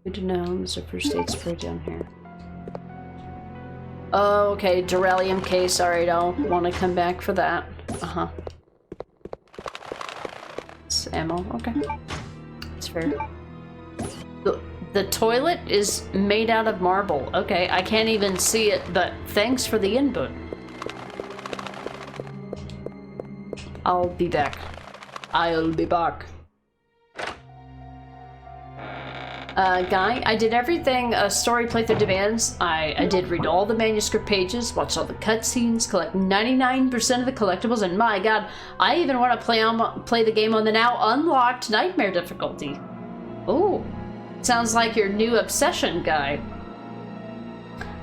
Good to know. There's a first aid spray down here. Oh, okay, Duralium case. Alright, I'll want to come back for that. Uh-huh. It's ammo. Okay. That's fair. The toilet is made out of marble. Okay, I can't even see it, but thanks for the input. I'll be back. I'll be back. Guy, I did everything a story playthrough demands. I did read all the manuscript pages, watch all the cutscenes, collect 99% of the collectibles, and my god, I even want to play the game on the now unlocked Nightmare difficulty. Oh, sounds like your new obsession, Guy.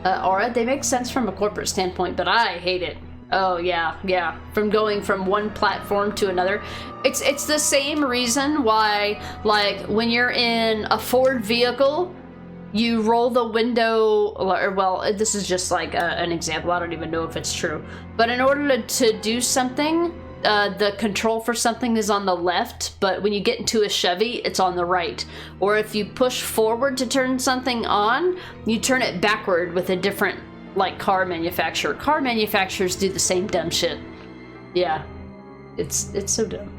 Aura, they make sense from a corporate standpoint, but I hate it. Oh yeah. From going from one platform to another. It's the same reason why, like, when you're in a Ford vehicle, you roll the window, or, well, this is just like an example, I don't even know if it's true. But in order to do something, the control for something is on the left, but when you get into a Chevy, it's on the right. Or if you push forward to turn something on, you turn it backward with a different, like, car manufacturer. Car manufacturers do the same dumb shit. Yeah. It's so dumb.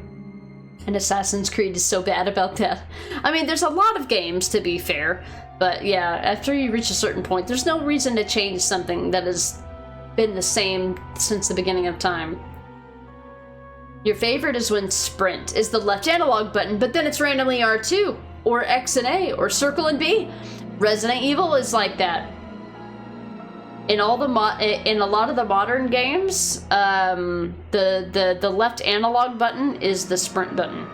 And Assassin's Creed is so bad about that. I mean, there's a lot of games, to be fair, but yeah, after you reach a certain point, there's no reason to change something that has been the same since the beginning of time. Your favorite is when sprint is the left analog button, but then it's randomly R2, or X and A, or circle and B. Resident Evil is like that. In all the in a lot of the modern games, the left analog button is the sprint button.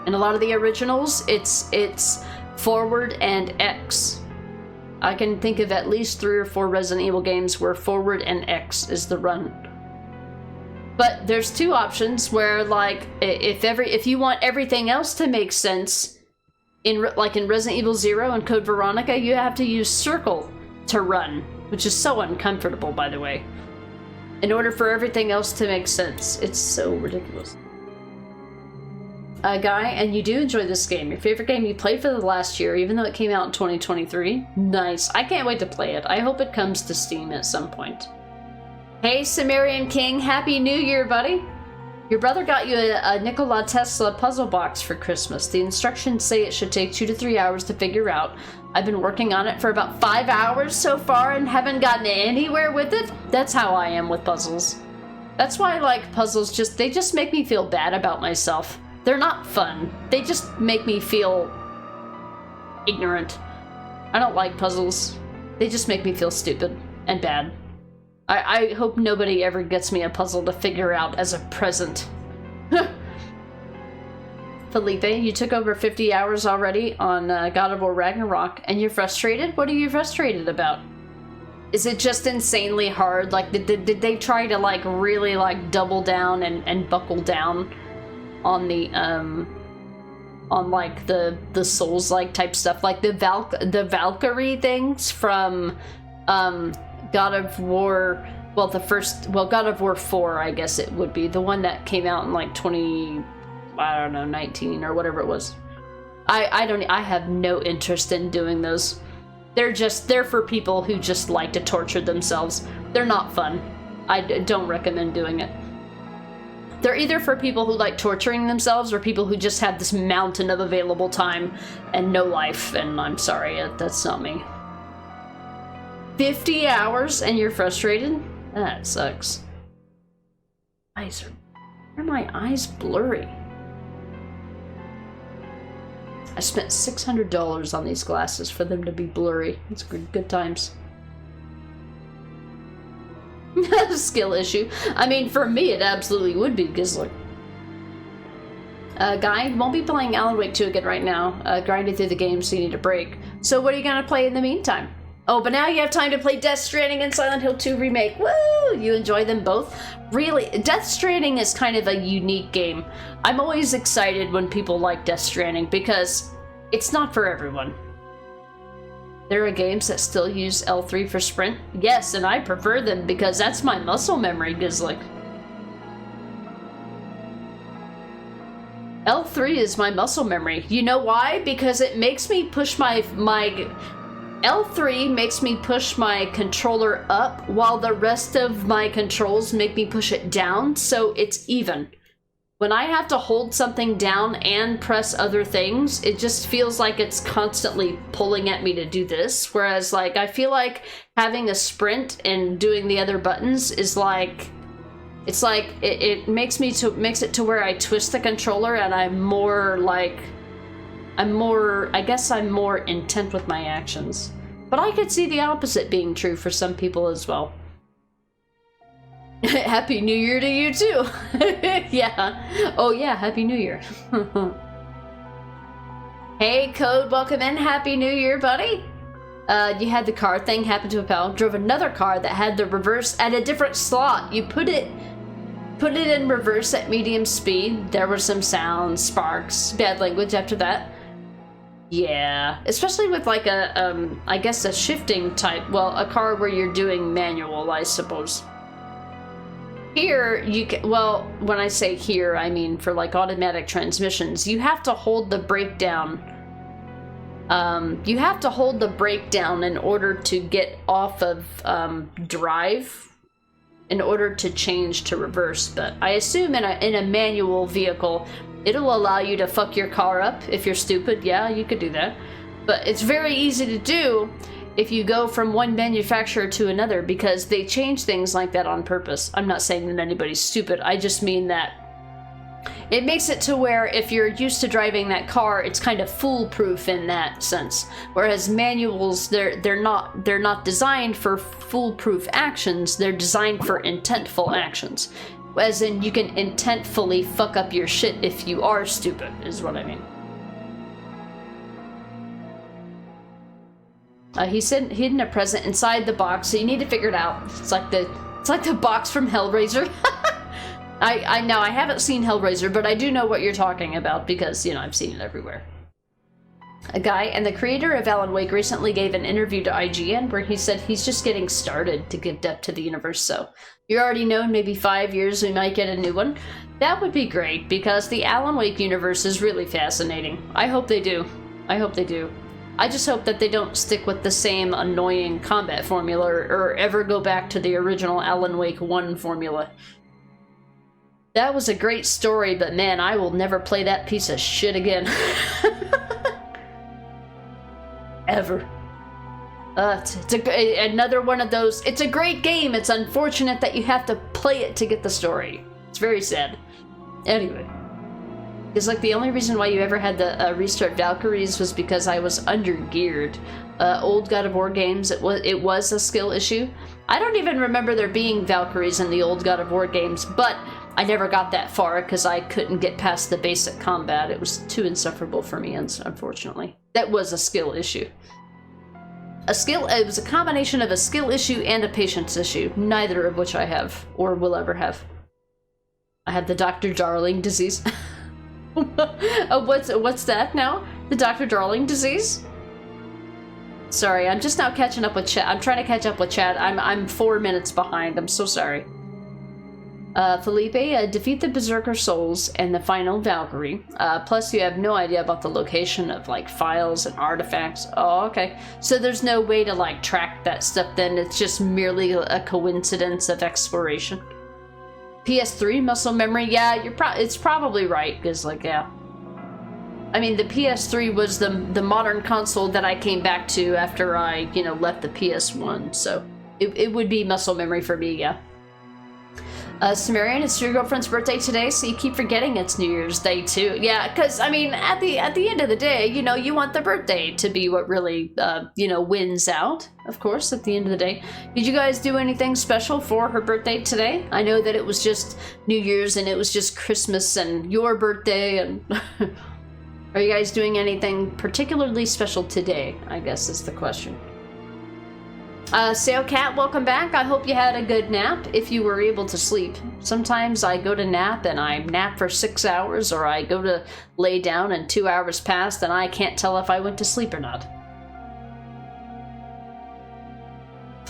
In a lot of the originals, it's forward and X. I can think of at least 3 or 4 Resident Evil games where forward and X is the run. But there's 2 options where, like, if you want everything else to make sense, in Resident Evil 0 and Code Veronica, you have to use circle to run. Which is so uncomfortable, by the way. In order for everything else to make sense. It's so ridiculous. Guy, and you do enjoy this game. Your favorite game you played for the last year, even though it came out in 2023? Nice. I can't wait to play it. I hope it comes to Steam at some point. Hey, Sumerian King. Happy New Year, buddy. Your brother got you a Nikola Tesla puzzle box for Christmas. The instructions say it should take 2 to 3 hours to figure out. I've been working on it for about 5 hours so far and haven't gotten anywhere with it. That's how I am with puzzles. That's why I like puzzles. They just make me feel bad about myself. They're not fun. They just make me feel ignorant. I don't like puzzles. They just make me feel stupid and bad. I hope nobody ever gets me a puzzle to figure out as a present. Felipe, you took over 50 hours already on God of War Ragnarok, and you're frustrated? What are you frustrated about? Is it just insanely hard? Like, did they try to, like, really, like, double down and buckle down on the, on, like, the Souls-like type stuff? Like, the Valkyrie things from, God of War, well, God of War 4, I guess it would be. The one that came out in, like, 19 or whatever it was. I have no interest in doing those. They're for people who just like to torture themselves. They're not fun. I don't recommend doing it. They're either for people who like torturing themselves or people who just have this mountain of available time and no life, and I'm sorry, that's not me. 50 hours and you're frustrated? That sucks. Why are my eyes blurry? I spent $600 on these glasses for them to be blurry. It's good times. Skill issue. I mean, for me, it absolutely would be, because look. Guy, won't be playing Alan Wake 2 again right now. Grinding through the game, so you need a break. So what are you gonna play in the meantime? Oh, but now you have time to play Death Stranding and Silent Hill 2 Remake. Woo! You enjoy them both? Really, Death Stranding is kind of a unique game. I'm always excited when people like Death Stranding because it's not for everyone. There are games that still use L3 for sprint. Yes, and I prefer them because that's my muscle memory, Gizlick. L3 is my muscle memory. You know why? Because it makes me push my L3 makes me push my controller up while the rest of my controls make me push it down, so it's even. When I have to hold something down and press other things, it just feels like it's constantly pulling at me to do this, whereas like I feel like having a sprint and doing the other buttons is like, it's like it makes it to where I twist the controller and I'm more like I guess I'm more intent with my actions. But I could see the opposite being true for some people as well. Happy New Year to you too! Yeah. Oh yeah, Happy New Year. Hey, Code, welcome in. Happy New Year, buddy. You had the car thing happen to a pal. Drove another car that had the reverse at a different slot. You put it in reverse at medium speed. There were some sounds, sparks, bad language after that. Yeah, especially with like a, I guess a shifting type, well, a car where you're doing manual, I suppose. Here, you can, well, when I say here, I mean for like automatic transmissions, you have to hold the brake down. You have to hold the brake down in order to get off of drive, in order to change to reverse. But I assume in a manual vehicle, it'll allow you to fuck your car up if you're stupid. Yeah, you could do that. But it's very easy to do if you go from one manufacturer to another, because they change things like that on purpose. I'm not saying that anybody's stupid. I just mean that it makes it to where if you're used to driving that car, it's kind of foolproof in that sense. Whereas manuals, they're not designed for foolproof actions. They're designed for intentful actions. As in, you can intentfully fuck up your shit if you are stupid, is what I mean. He said hidden a present inside the box, so you need to figure it out. It's like the box from Hellraiser. I know I haven't seen Hellraiser, but I do know what you're talking about because, you know, I've seen it everywhere. A guy and the creator of Alan Wake recently gave an interview to IGN where he said he's just getting started to give depth to the universe, so you already know in maybe 5 years we might get a new one. That would be great, because the Alan Wake universe is really fascinating. I hope they do. I hope they do. I just hope that they don't stick with the same annoying combat formula or ever go back to the original Alan Wake 1 formula. That was a great story, but man, I will never play that piece of shit again. Ever. It's another one of those, it's a great game, it's unfortunate that you have to play it to get the story. It's very sad. Anyway. Because like the only reason why you ever had the restart Valkyries was because I was under-geared. Old God of War games, it was a skill issue. I don't even remember there being Valkyries in the old God of War games, but I never got that far because I couldn't get past the basic combat. It was too insufferable for me, unfortunately. That was a skill issue. It was a combination of a skill issue and a patience issue, neither of which I have, or will ever have. I have the Dr. Darling disease. What's that now? The Dr. Darling disease? Sorry, I'm just now catching up with chat. I'm trying to catch up with chat. I'm 4 minutes behind. I'm so sorry. Felipe, defeat the Berserker Souls and the final Valkyrie. Plus, you have no idea about the location of, like, files and artifacts. Oh, okay. So there's no way to, like, track that stuff then. It's just merely a coincidence of exploration. PS3 muscle memory, yeah, it's probably right, because, like, yeah. I mean, the PS3 was the modern console that I came back to after I, you know, left the PS1, so it would be muscle memory for me, yeah. Sumerian, it's your girlfriend's birthday today, so you keep forgetting it's New Year's Day too. Yeah, because, I mean, at the end of the day, you know, you want the birthday to be what really, you know, wins out, of course, at the end of the day. Did you guys do anything special for her birthday today? I know that it was just New Year's and it was just Christmas and your birthday, and are you guys doing anything particularly special today, I guess is the question. Sail Cat, welcome back. I hope you had a good nap, if you were able to sleep. Sometimes I go to nap and I nap for 6 hours, or I go to lay down and 2 hours passed and I can't tell if I went to sleep or not.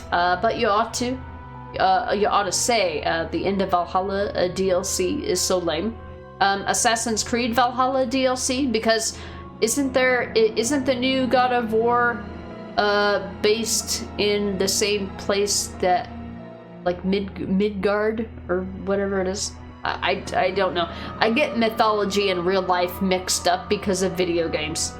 But you ought to. You ought to say, the end of Valhalla DLC is so lame. Assassin's Creed Valhalla DLC, because isn't the new God of War based in the same place that, like, Midgard or whatever it is? I don't know. I get mythology and real life mixed up because of video games.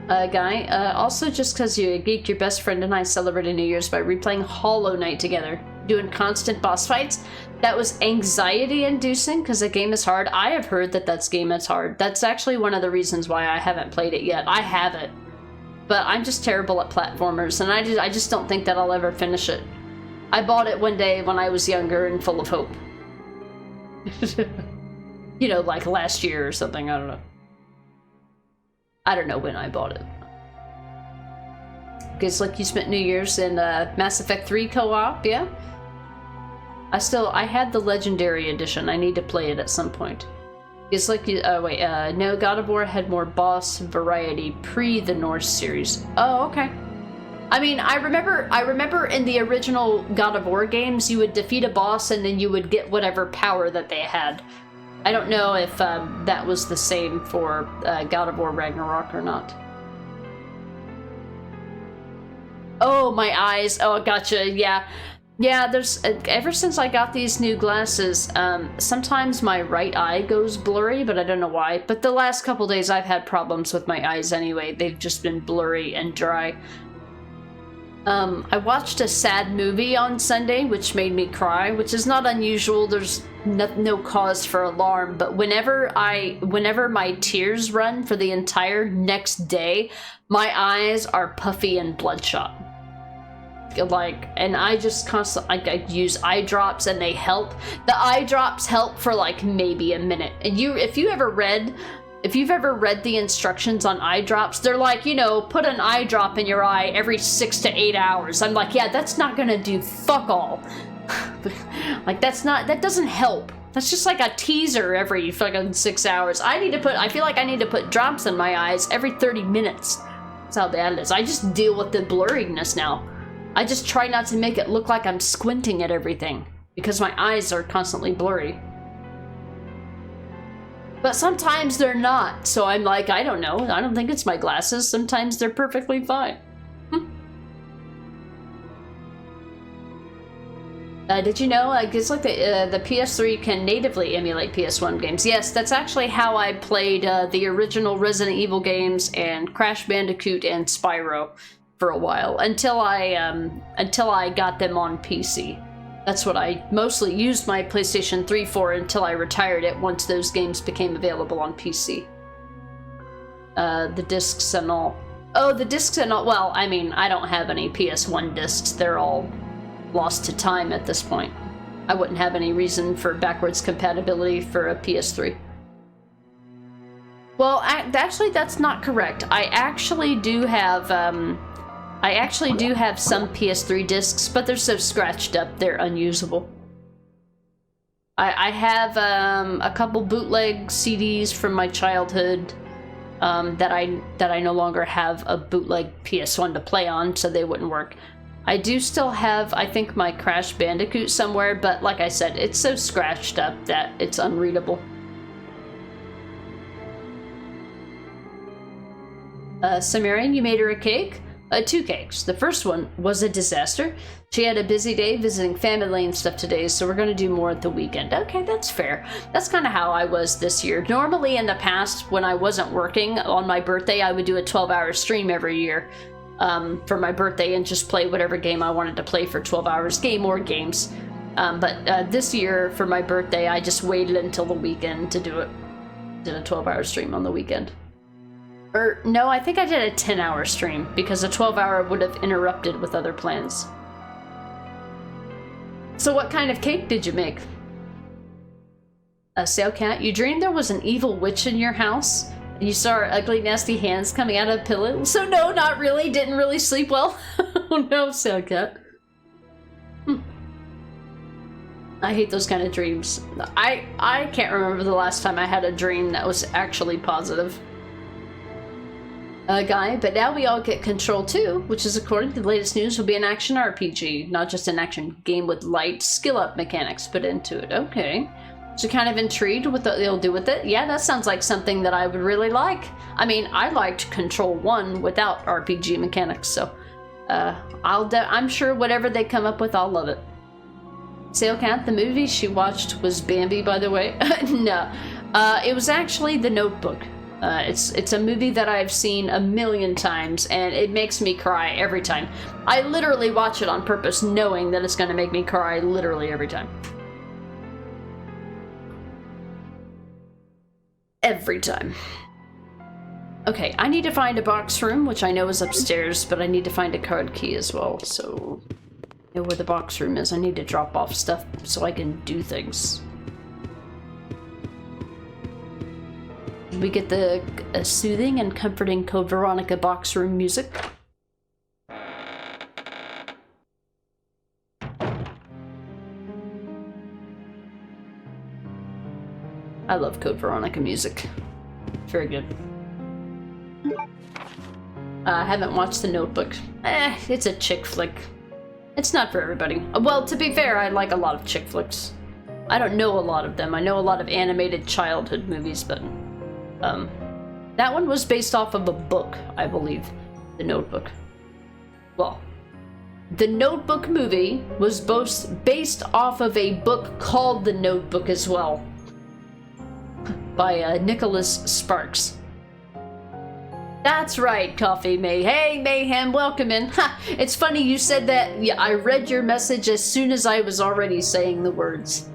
Guy. Also, just because you're a geek, your best friend and I celebrated New Year's by replaying Hollow Knight together, doing constant boss fights. That was anxiety-inducing because the game is hard. I have heard that that game is hard. That's actually one of the reasons why I haven't played it yet. I have it, but I'm just terrible at platformers, and I just don't think that I'll ever finish it. I bought it one day when I was younger and full of hope. You know, like last year or something, I don't know. I don't know when I bought it. Because like you spent New Year's in Mass Effect 3 co-op, yeah? I had the Legendary Edition. I need to play it at some point. It's like, no, God of War had more boss variety pre the Norse series. Oh, okay. I mean, I remember in the original God of War games, you would defeat a boss and then you would get whatever power that they had. I don't know if that was the same for God of War Ragnarok or not. Oh, my eyes. Oh, gotcha. Yeah. Yeah, there's... ever since I got these new glasses, sometimes my right eye goes blurry, but I don't know why. But the last couple days I've had problems with my eyes anyway. They've just been blurry and dry. I watched a sad movie on Sunday, which made me cry, which is not unusual. There's no cause for alarm, but whenever my tears run for the entire next day, my eyes are puffy and bloodshot. And I just constantly, I use eye drops and they help. The eye drops help for like maybe a minute. And if you've ever read the instructions on eye drops, they're like, you know, put an eye drop in your eye every 6 to 8 hours. I'm like, yeah, that's not gonna do fuck all. Like, that doesn't help. That's just like a teaser every fucking 6 hours. I feel like I need to put drops in my eyes every 30 minutes. That's how bad it is. I just deal with the blurriness now. I just try not to make it look like I'm squinting at everything because my eyes are constantly blurry. But sometimes they're not, so I'm like, I don't know. I don't think it's my glasses. Sometimes they're perfectly fine. Did you know, it's like the PS3 can natively emulate PS1 games. Yes, that's actually how I played the original Resident Evil games and Crash Bandicoot and Spyro for a while, until I got them on PC. That's what I mostly used my PlayStation 3 for until I retired it once those games became available on PC. The discs and all. Oh, the discs and all. Well, I mean, I don't have any PS1 discs. They're all lost to time at this point. I wouldn't have any reason for backwards compatibility for a PS3. Well, actually, that's not correct. I actually do have some PS3 discs, but they're so scratched up, they're unusable. I have a couple bootleg CDs from my childhood that I no longer have a bootleg PS1 to play on, so they wouldn't work. I do still have, I think, my Crash Bandicoot somewhere, but like I said, it's so scratched up that it's unreadable. Sumerian, you made her a cake? 2 cakes. The first one was a disaster. She had a busy day visiting family and stuff today, so we're going to do more at the weekend. Okay, that's fair. That's kind of how I was this year. Normally in the past, when I wasn't working on my birthday, I would do a 12-hour stream every year for my birthday and just play whatever game I wanted to play for 12 hours, game or games. But this year, for my birthday, I just waited until the weekend to do it. Did a 12-hour stream on the weekend. Or, no, I think I did a 10-hour stream, because a 12-hour would have interrupted with other plans. So what kind of cake did you make? Sail Cat, you dreamed there was an evil witch in your house? And you saw her ugly, nasty hands coming out of a pillow? So no, not really. Didn't really sleep well. Oh no, Sail Cat. I hate those kind of dreams. I can't remember the last time I had a dream that was actually positive. Guy, but now we all get Control 2, which is, according to the latest news, will be an action RPG, not just an action game with light skill-up mechanics put into it. Okay. So kind of intrigued with what they'll do with it? Yeah, that sounds like something that I would really like. I mean, I liked Control 1 without RPG mechanics, so I'm sure whatever they come up with, I'll love it. Sailcat, the movie she watched was Bambi, by the way. No, it was actually The Notebook. It's a movie that I've seen a million times, and it makes me cry every time. I literally watch it on purpose, knowing that it's gonna make me cry literally every time. Every time. Okay, I need to find a box room, which I know is upstairs, but I need to find a card key as well, so... I know where the box room is. I need to drop off stuff so I can do things. We get the soothing and comforting Code Veronica box room music. I love Code Veronica music. Very good. I haven't watched The Notebook. It's a chick flick. It's not for everybody. Well, to be fair, I like a lot of chick flicks. I don't know a lot of them. I know a lot of animated childhood movies, but... that one was based off of a book, I believe. The Notebook. Well, the Notebook movie was both based off of a book called The Notebook as well. By Nicholas Sparks. That's right, Coffee May. Hey, Mayhem, welcome in. Ha! It's funny you said that. Yeah, I read your message as soon as I was already saying the words.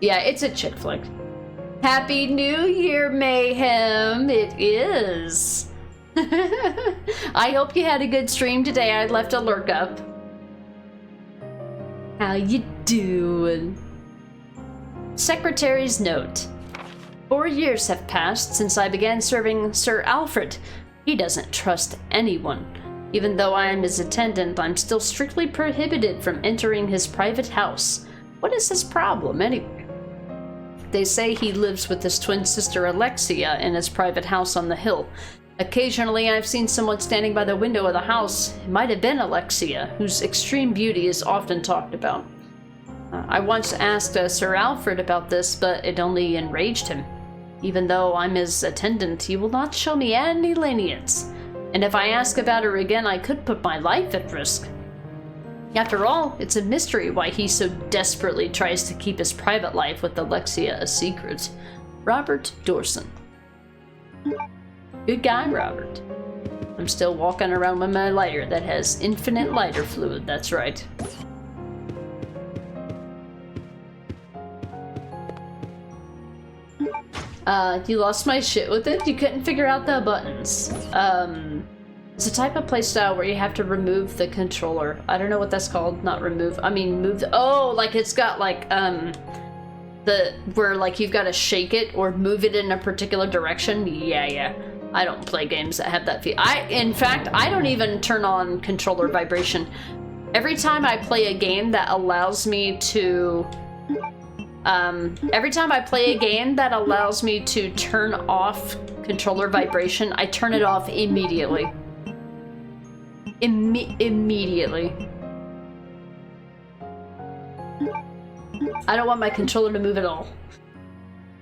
Yeah, it's a chick flick. Happy New Year, Mayhem. It is. I hope you had a good stream today. I left a lurk up. How you doing? Secretary's note. 4 years have passed since I began serving Sir Alfred. He doesn't trust anyone. Even though I am his attendant, I'm still strictly prohibited from entering his private house. What is his problem, anyway? They say he lives with his twin sister Alexia in his private house on the hill. Occasionally, I've seen someone standing by the window of the house. It might have been Alexia, whose extreme beauty is often talked about. I once asked Sir Alfred about this, but it only enraged him. Even though I'm his attendant, he will not show me any lenience. And if I ask about her again, I could put my life at risk. After all, it's a mystery why he so desperately tries to keep his private life with Alexia a secret. Robert Dorson. Good guy, Robert. I'm still walking around with my lighter that has infinite lighter fluid, that's right. You lost my shit with it? You couldn't figure out the buttons. It's a type of playstyle where you have to remove the controller. I don't know what that's called. Not remove. I mean, move the... Oh, like it's got like, where like you've got to shake it or move it in a particular direction. Yeah. I don't play games that have that feel. In fact, I don't even turn on controller vibration. Every time I play a game that allows me to... every time I play a game that allows me to turn off controller vibration, I turn it off immediately. Immediately. I don't want my controller to move at all.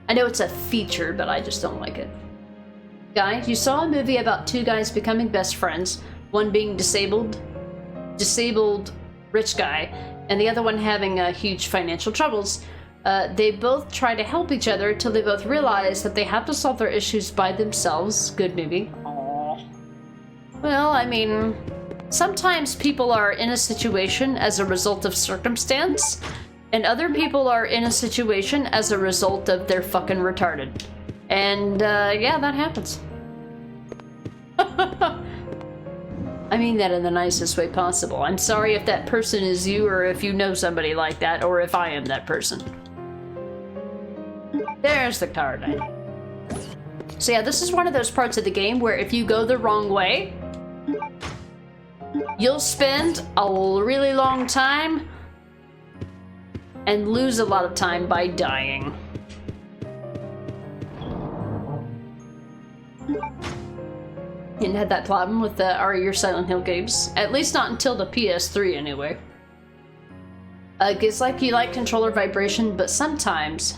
I know it's a feature, but I just don't like it. Guys, you saw a movie about two guys becoming best friends, one being disabled rich guy, and the other one having huge financial troubles. They both try to help each other till they both realize that they have to solve their issues by themselves. Good movie. Aww. Well, I mean, sometimes people are in a situation as a result of circumstance, and other people are in a situation as a result of they're fucking retarded. And, yeah, that happens. I mean that in the nicest way possible. I'm sorry if that person is you, or if you know somebody like that, or if I am that person. There's the card. So yeah, this is one of those parts of the game where if you go the wrong way, you'll spend a really long time and lose a lot of time by dying. Didn't have that problem with the your Silent Hill games. At least not until the PS3 anyway. It's like you like controller vibration, but sometimes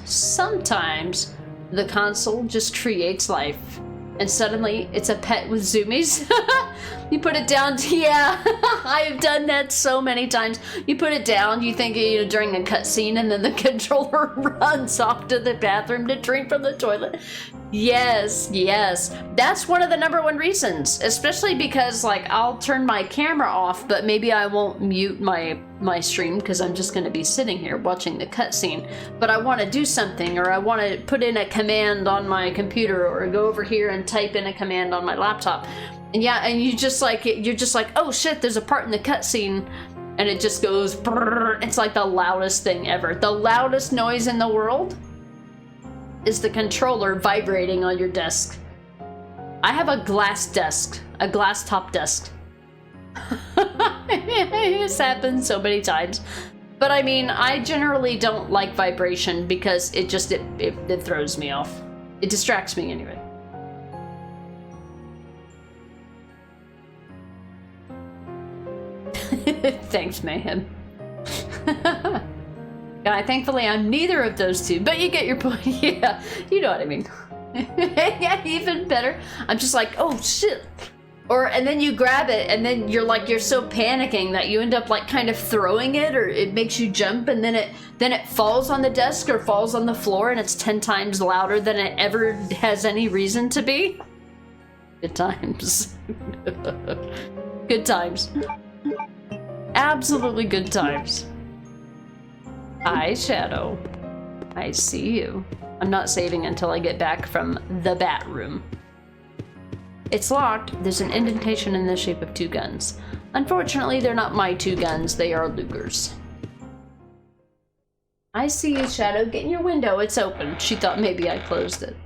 the console just creates life. And suddenly it's a pet with zoomies. You put it down. Yeah, I've done that so many times. You put it down, you think during a cutscene, and then the controller runs off to the bathroom to drink from the toilet. Yes, yes. That's one of the #1 reasons, especially because like I'll turn my camera off, but maybe I won't mute my stream because I'm just going to be sitting here watching the cutscene. But I want to do something, or I want to put in a command on my computer, or go over here and type in a command on my laptop. And yeah, and you're just like, oh shit, there's a part in the cutscene, and it just goes brrr. It's like the loudest thing ever. The loudest noise in the world is the controller vibrating on your desk. I have a glass desk, a glass top desk. It's happened so many times. But I mean, I generally don't like vibration because it throws me off. It distracts me anyway. Thanks, Mayhem. Thankfully, I'm neither of those two, but you get your point. Yeah, you know what I mean. Yeah, even better. I'm just like, oh shit. And then you grab it, and then you're so panicking that you end up like kind of throwing it, or it makes you jump, and then it falls on the desk or falls on the floor, and it's 10 times louder than it ever has any reason to be. Good times. Good times. Absolutely good times. Hi, Shadow. I see you. I'm not saving until I get back from the bat room. It's locked. There's an indentation in the shape of 2 guns. Unfortunately, they're not my 2 guns. They are Luger's. I see you, Shadow. Get in your window. It's open. She thought maybe I closed it.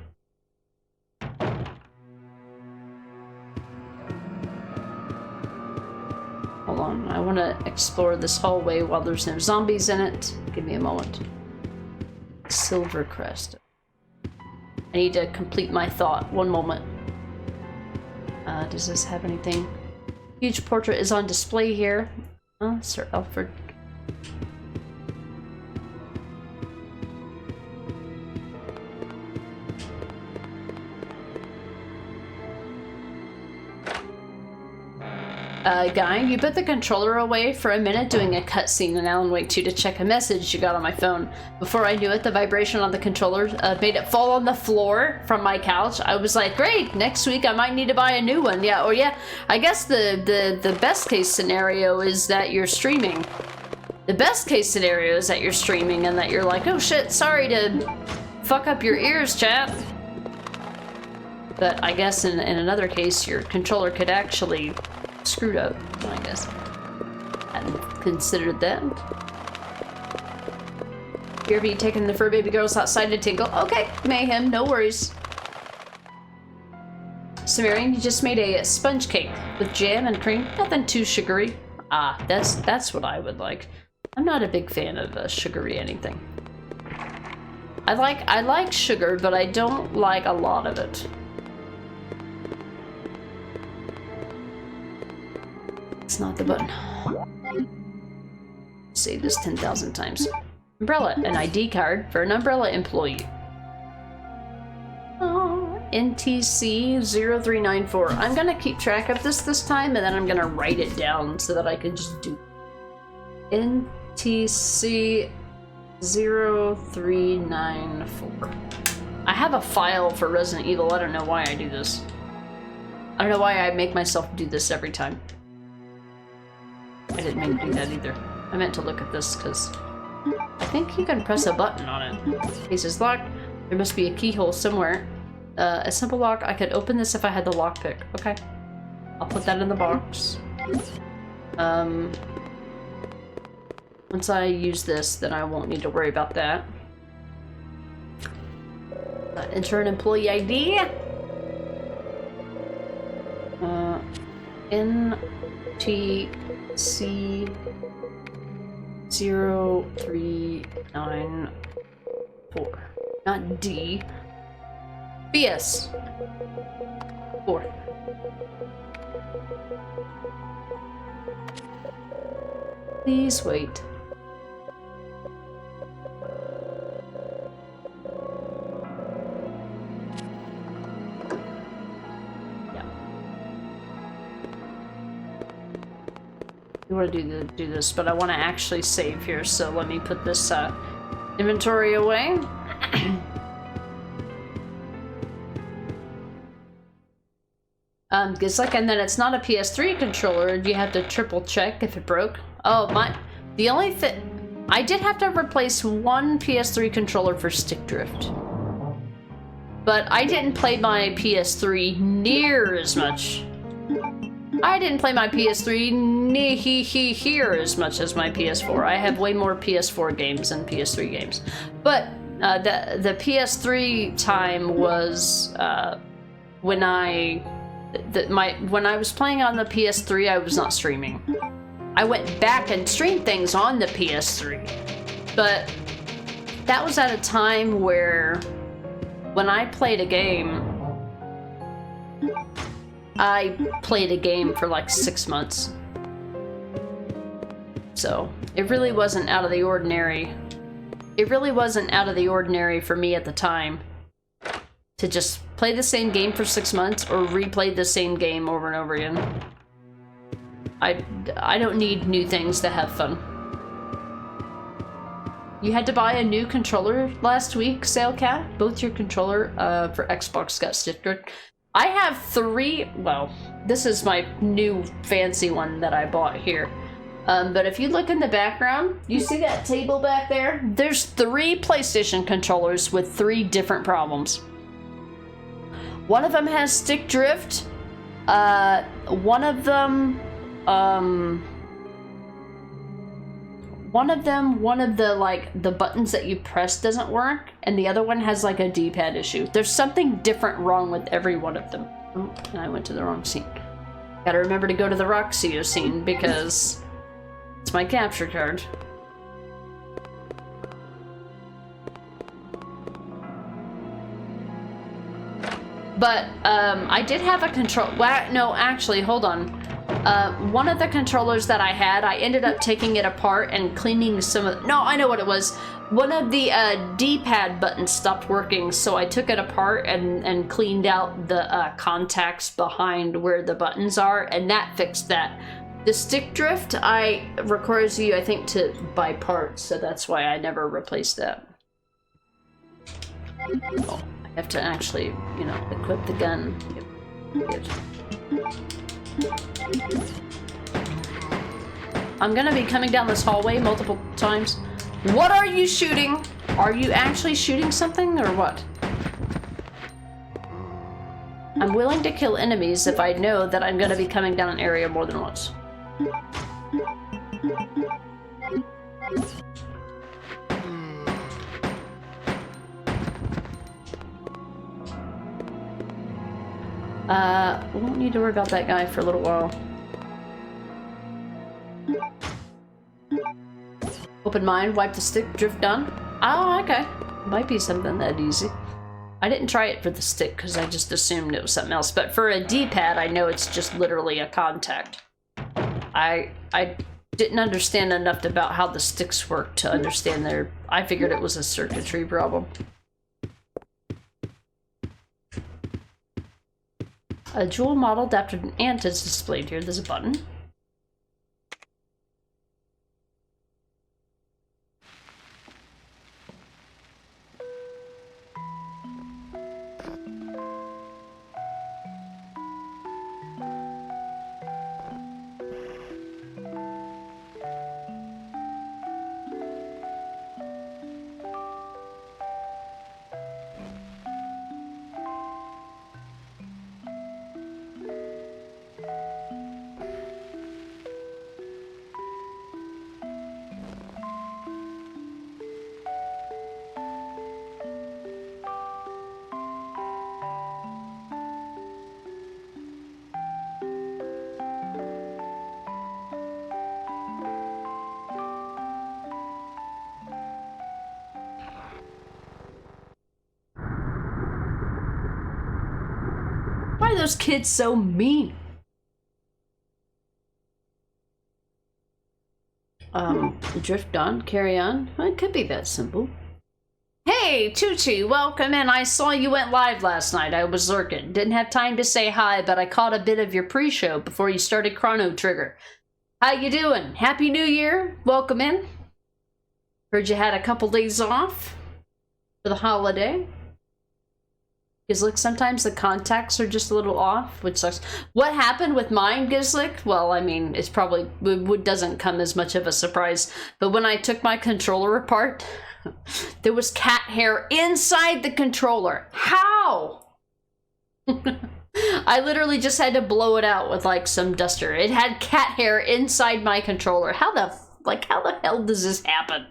Hold on. I want to explore this hallway while there's no zombies in it. Give me a moment. Silver Crest. I need to complete my thought. One moment. Does this have anything? Huge portrait is on display here. Sir Alfred. Guy, you put the controller away for a minute doing a cutscene in Alan Wake 2 to check a message you got on my phone. Before I knew it, the vibration on the controller made it fall on the floor from my couch. I was like, great, next week I might need to buy a new one. Yeah, or yeah, I guess the best case scenario is that you're streaming. The best case scenario is that you're streaming and that you're like, oh shit, sorry to fuck up your ears, chat. But I guess in another case, your controller could actually screwed up, I guess. Hadn't considered that. Here be taking the fur baby girls outside to tinkle. Okay, Mayhem, no worries. Sumerian, you just made a sponge cake with jam and cream. Nothing too sugary. Ah, that's what I would like. I'm not a big fan of sugary anything. I like sugar, but I don't like a lot of it. It's not the button. Say this 10,000 times. Umbrella, an ID card for an Umbrella employee. Oh, NTC 0394. I'm gonna keep track of this time, and then I'm gonna write it down so that I can just do NTC 0394. I have a file for Resident Evil. I don't know why I do this. I don't know why I make myself do this every time. I didn't mean to do that either. I meant to look at this because I think you can press a button on it. Case is locked. There must be a keyhole somewhere. A simple lock. I could open this if I had the lockpick. Okay. I'll put that in the box. Once I use this, then I won't need to worry about that. Enter an employee ID. NTC 0394. Not D. BS 4. Please wait. want to do this, but I want to actually save here. So let me put this inventory away. It's like, and then it's not a PS3 controller. You have to triple check if it broke. Oh my! The only thing I did have to replace one PS3 controller for stick drift. But I didn't play my PS3 near as much. I didn't play my PS3 near as much as my PS4. I have way more PS4 games than PS3 games. But the PS3 time was when I was playing on the PS3, I was not streaming. I went back and streamed things on the PS3. But that was at a time where when I played a game, I played a game for like 6 months. So it really wasn't out of the ordinary. It really wasn't out of the ordinary for me at the time to just play the same game for 6 months or replay the same game over and over again. I don't need new things to have fun. You had to buy a new controller last week, Sailcat? Both your controller for Xbox got stick drift. I have 3, well, this is my new fancy one that I bought here. But if you look in the background, you see that table back there? There's 3 PlayStation controllers with 3 different problems. One of them has stick drift. One of the buttons that you press doesn't work, and the other one has like a D-pad issue. There's something different wrong with every one of them. Oh, and I went to the wrong scene. Gotta remember to go to the Roxio scene because it's my capture card. But I did have a control. Well, no, actually, hold on. One of the controllers that I had, I ended up taking it apart and cleaning some of... No, I know what it was. One of the D-pad buttons stopped working, so I took it apart and cleaned out the contacts behind where the buttons are, and that fixed that. The stick drift, requires you, I think, to buy parts, so that's why I never replaced that. Oh, I have to actually, you know, equip the gun. Yep. I'm gonna be coming down this hallway multiple times. What are you shooting? Are you actually shooting something or what? I'm willing to kill enemies if I know that I'm gonna be coming down an area more than once. We won't need to worry about that guy for a little while. Open mind, wipe the stick, drift done. Oh, okay. Might be something that easy. I didn't try it for the stick because I just assumed it was something else. But for a D-pad, I know it's just literally a contact. I didn't understand enough about how the sticks work to understand their... I figured it was a circuitry problem. A jewel modeled after an ant is displayed here. There's a button. Why are those kids so mean? Drift on, carry on. Well, it could be that simple. Hey, Tucci, welcome in. I saw you went live last night. I was lurking. Didn't have time to say hi, but I caught a bit of your pre-show before you started Chrono Trigger. How you doing? Happy New Year. Welcome in. Heard you had a couple days off for the holiday. Gizlick, sometimes the contacts are just a little off, which sucks. What happened with mine, Gizlick? Well, I mean, it's probably doesn't come as much of a surprise, but when I took my controller apart, there was cat hair inside the controller. How? I literally just had to blow it out with like some duster. It had cat hair inside my controller. How the hell does this happen?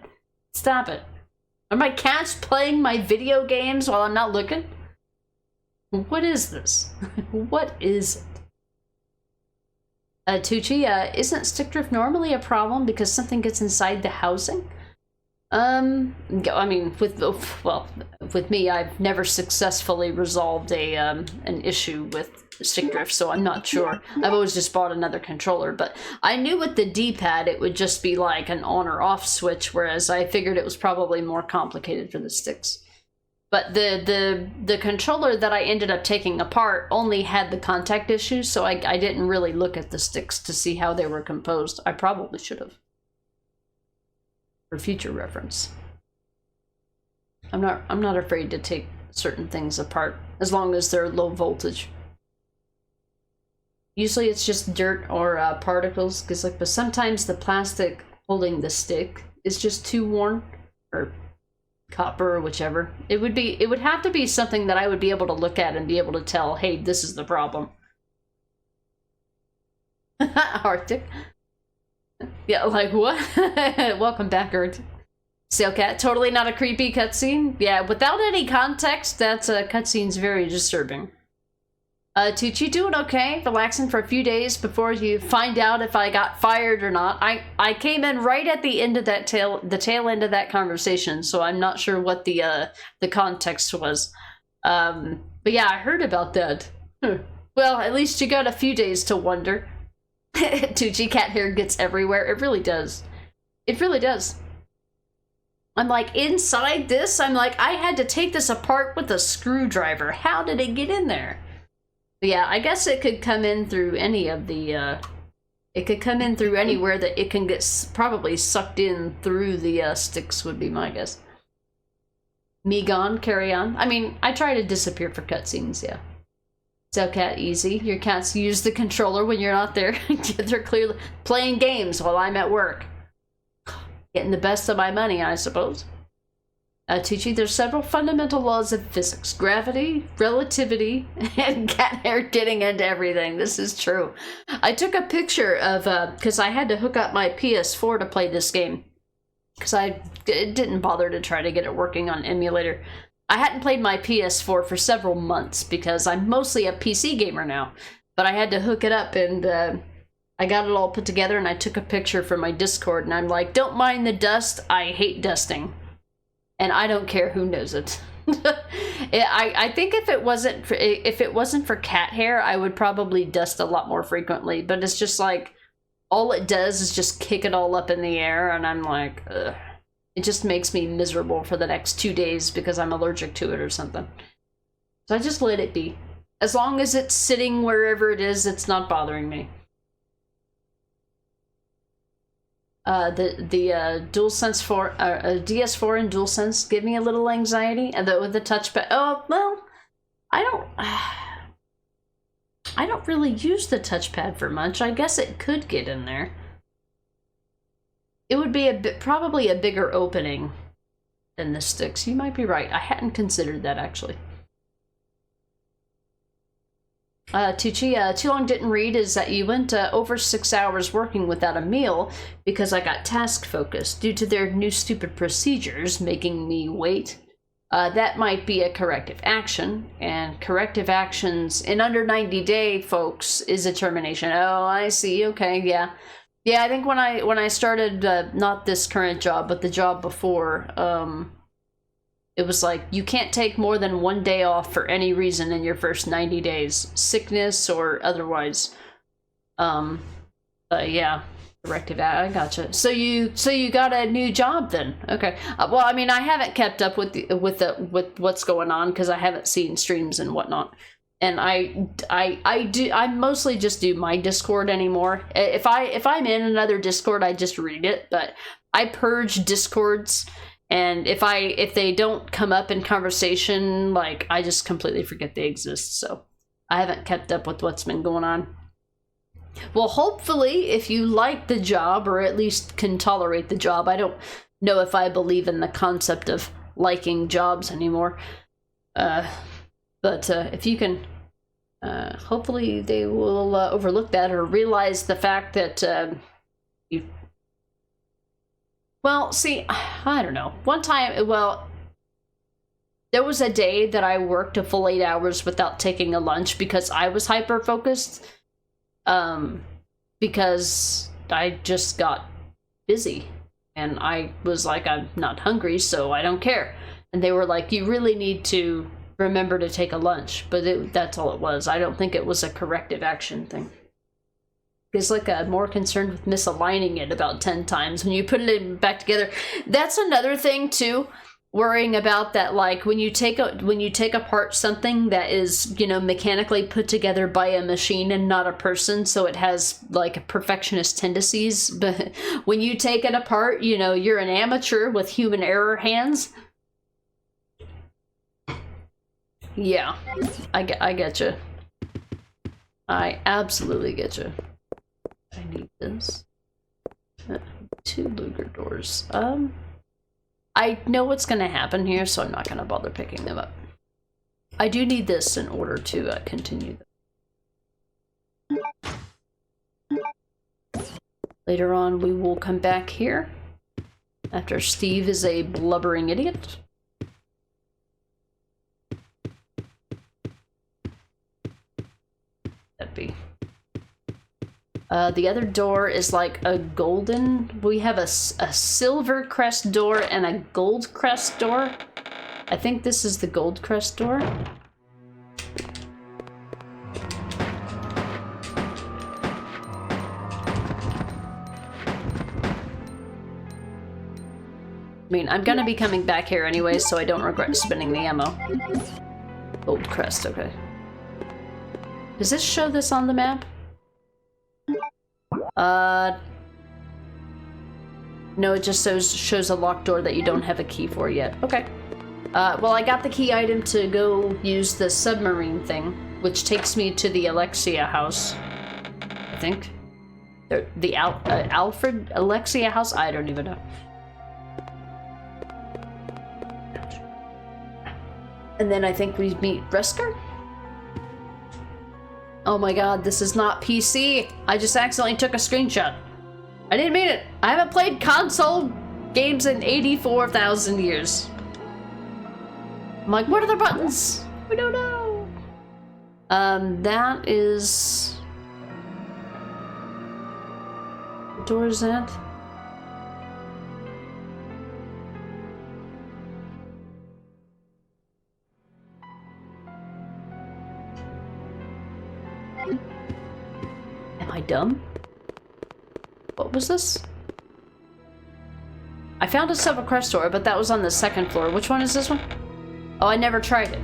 Stop it. Are my cats playing my video games while I'm not looking? What is this? What is it? Tucci, isn't stick drift normally a problem because something gets inside the housing? I mean, with me, I've never successfully resolved an issue with stick drift, so I'm not sure. I've always just bought another controller, but I knew with the D-pad it would just be like an on or off switch, whereas I figured it was probably more complicated for the sticks. But the controller that I ended up taking apart only had the contact issues, so I didn't really look at the sticks to see how they were composed. I probably should have. For future reference. I'm not afraid to take certain things apart, as long as they're low voltage. Usually it's just dirt or particles, but sometimes the plastic holding the stick is just too worn, or copper or whichever. It would have to be something that I would be able to look at and be able to tell, hey, this is the problem. Arctic. Yeah, like what? Welcome back, Arctic. Sailcat, totally not a creepy cutscene. Yeah, without any context, that cutscene's very disturbing. Tucci, doing okay? Relaxing for a few days before you find out if I got fired or not. I came in right at the end of that the tail end of that conversation, so I'm not sure what the context was. But yeah, I heard about that. Well, at least you got a few days to wonder. Tucci, cat hair gets everywhere. It really does. It really does. I'm like, inside this, I'm like, I had to take this apart with a screwdriver. How did it get in there? But yeah, I guess it could come in through any of the, it could come in through anywhere that it can get probably sucked in through the sticks would be my guess. Me gone, carry on. I mean, I try to disappear for cutscenes, yeah. So cat, easy. Your cats use the controller when you're not there. They're clearly playing games while I'm at work. Getting the best of my money, I suppose. Tucci, there's several fundamental laws of physics. Gravity, relativity, and cat hair getting into everything. This is true. I took a picture of, because I had to hook up my PS4 to play this game. Because I didn't bother to try to get it working on emulator. I hadn't played my PS4 for several months because I'm mostly a PC gamer now. But I had to hook it up and I got it all put together and I took a picture for my Discord and I'm like, don't mind the dust, I hate dusting. And I don't care who knows it. I think if it wasn't for cat hair, I would probably dust a lot more frequently. But it's just like, all it does is just kick it all up in the air and I'm like, ugh. It just makes me miserable for the next 2 days because I'm allergic to it or something. So I just let it be. As long as it's sitting wherever it is, it's not bothering me. The DualSense 4, DS4 and DualSense give me a little anxiety, and with the touchpad. Oh well, I don't really use the touchpad for much. I guess it could get in there. It would be probably a bigger opening than the sticks. You might be right. I hadn't considered that actually. Tucci, too long didn't read is that you went over 6 hours working without a meal because I got task focused due to their new stupid procedures making me wait. That might be a corrective action, and corrective actions in under 90 days, folks, is a termination. Oh, I see. Okay, yeah. Yeah, I think when I started, not this current job, but the job before, it was like, you can't take more than 1 day off for any reason in your first 90 days. Sickness or otherwise. Yeah. Corrective, I gotcha. So you got a new job then? Okay. Well, I mean, I haven't kept up with what's going on because I haven't seen streams and whatnot. and I mostly just do my Discord anymore. If I'm in another Discord, I just read it, but I purge Discords, and if they don't come up in conversation, like, I just completely forget they exist. So I haven't kept up with what's been going on. Well, hopefully, if you like the job, or at least can tolerate the job, I don't know if I believe in the concept of liking jobs anymore. But if you can, hopefully they will overlook that or realize the fact that you... Well, see, I don't know. One time, well, there was a day that I worked a full 8 hours without taking a lunch because I was hyper-focused. Because I just got busy. And I was like, I'm not hungry, so I don't care. And they were like, you really need to remember to take a lunch. But that's all it was. I don't think it was a corrective action thing. It's like I'm more concerned with misaligning it about 10 times. When you put it back together, that's another thing too. Worrying about that, like when you take apart something that is, you know, mechanically put together by a machine and not a person, so it has like perfectionist tendencies. But when you take it apart, you know, you're an amateur with human error hands. Yeah, I get you. I absolutely get you. I need this. 2 Luger doors. I know what's going to happen here, so I'm not going to bother picking them up. I do need this in order to continue. Later on, we will come back here after Steve is a blubbering idiot. That'd be... the other door is like a golden... We have a silver crest door and a gold crest door. I think this is the gold crest door. I mean, I'm gonna be coming back here anyway, so I don't regret spending the ammo. Gold crest, okay. Does this show this on the map? No, it just shows a locked door that you don't have a key for yet. Okay. Well, I got the key item to go use the submarine thing, which takes me to the Alexia house. I think. The Alfred Alexia house? I don't even know. And then I think we meet Resker? Oh my god, this is not PC. I just accidentally took a screenshot. I didn't mean it. I haven't played console games in 84,000 years. I'm like, what are the buttons? We don't know. That is... What door is that? Am I dumb? What was this? I found a silver crest door, but that was on the second floor. Which one is this one? Oh, I never tried it.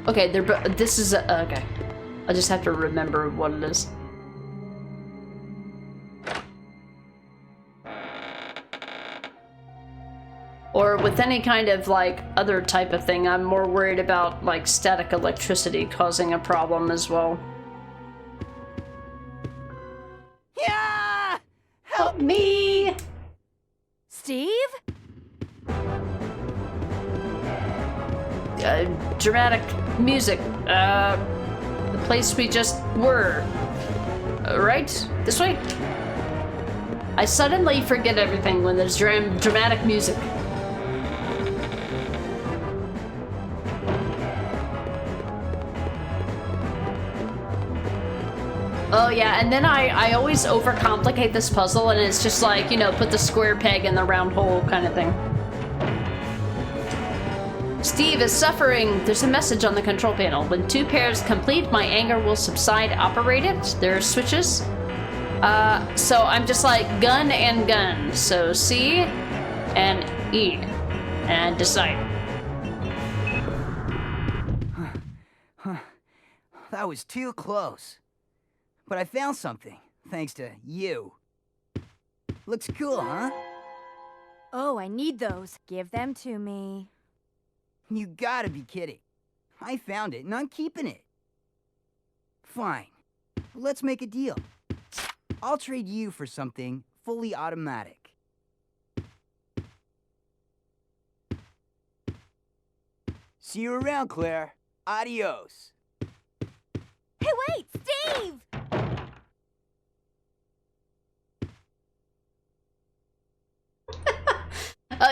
Okay, this is okay. I just have to remember what it is. Or with any kind of like other type of thing, I'm more worried about like static electricity causing a problem as well. Yeah! Help me! Steve? Dramatic music. The place we just were. Right? This way? I suddenly forget everything when there's dramatic music. Oh yeah, and then I always overcomplicate this puzzle, and it's just like, you know, put the square peg in the round hole kind of thing. Steve is suffering. There's a message on the control panel. When 2 pairs complete, my anger will subside. Operate it. There are switches. So I'm just like gun and gun. So C and E. And decide. Huh. I was too close. But I found something, thanks to you. Looks cool, huh? Oh, I need those. Give them to me. You gotta be kidding. I found it, and I'm keeping it. Fine. Let's make a deal. I'll trade you for something fully automatic. See you around, Claire. Adios. Hey, wait, Steve!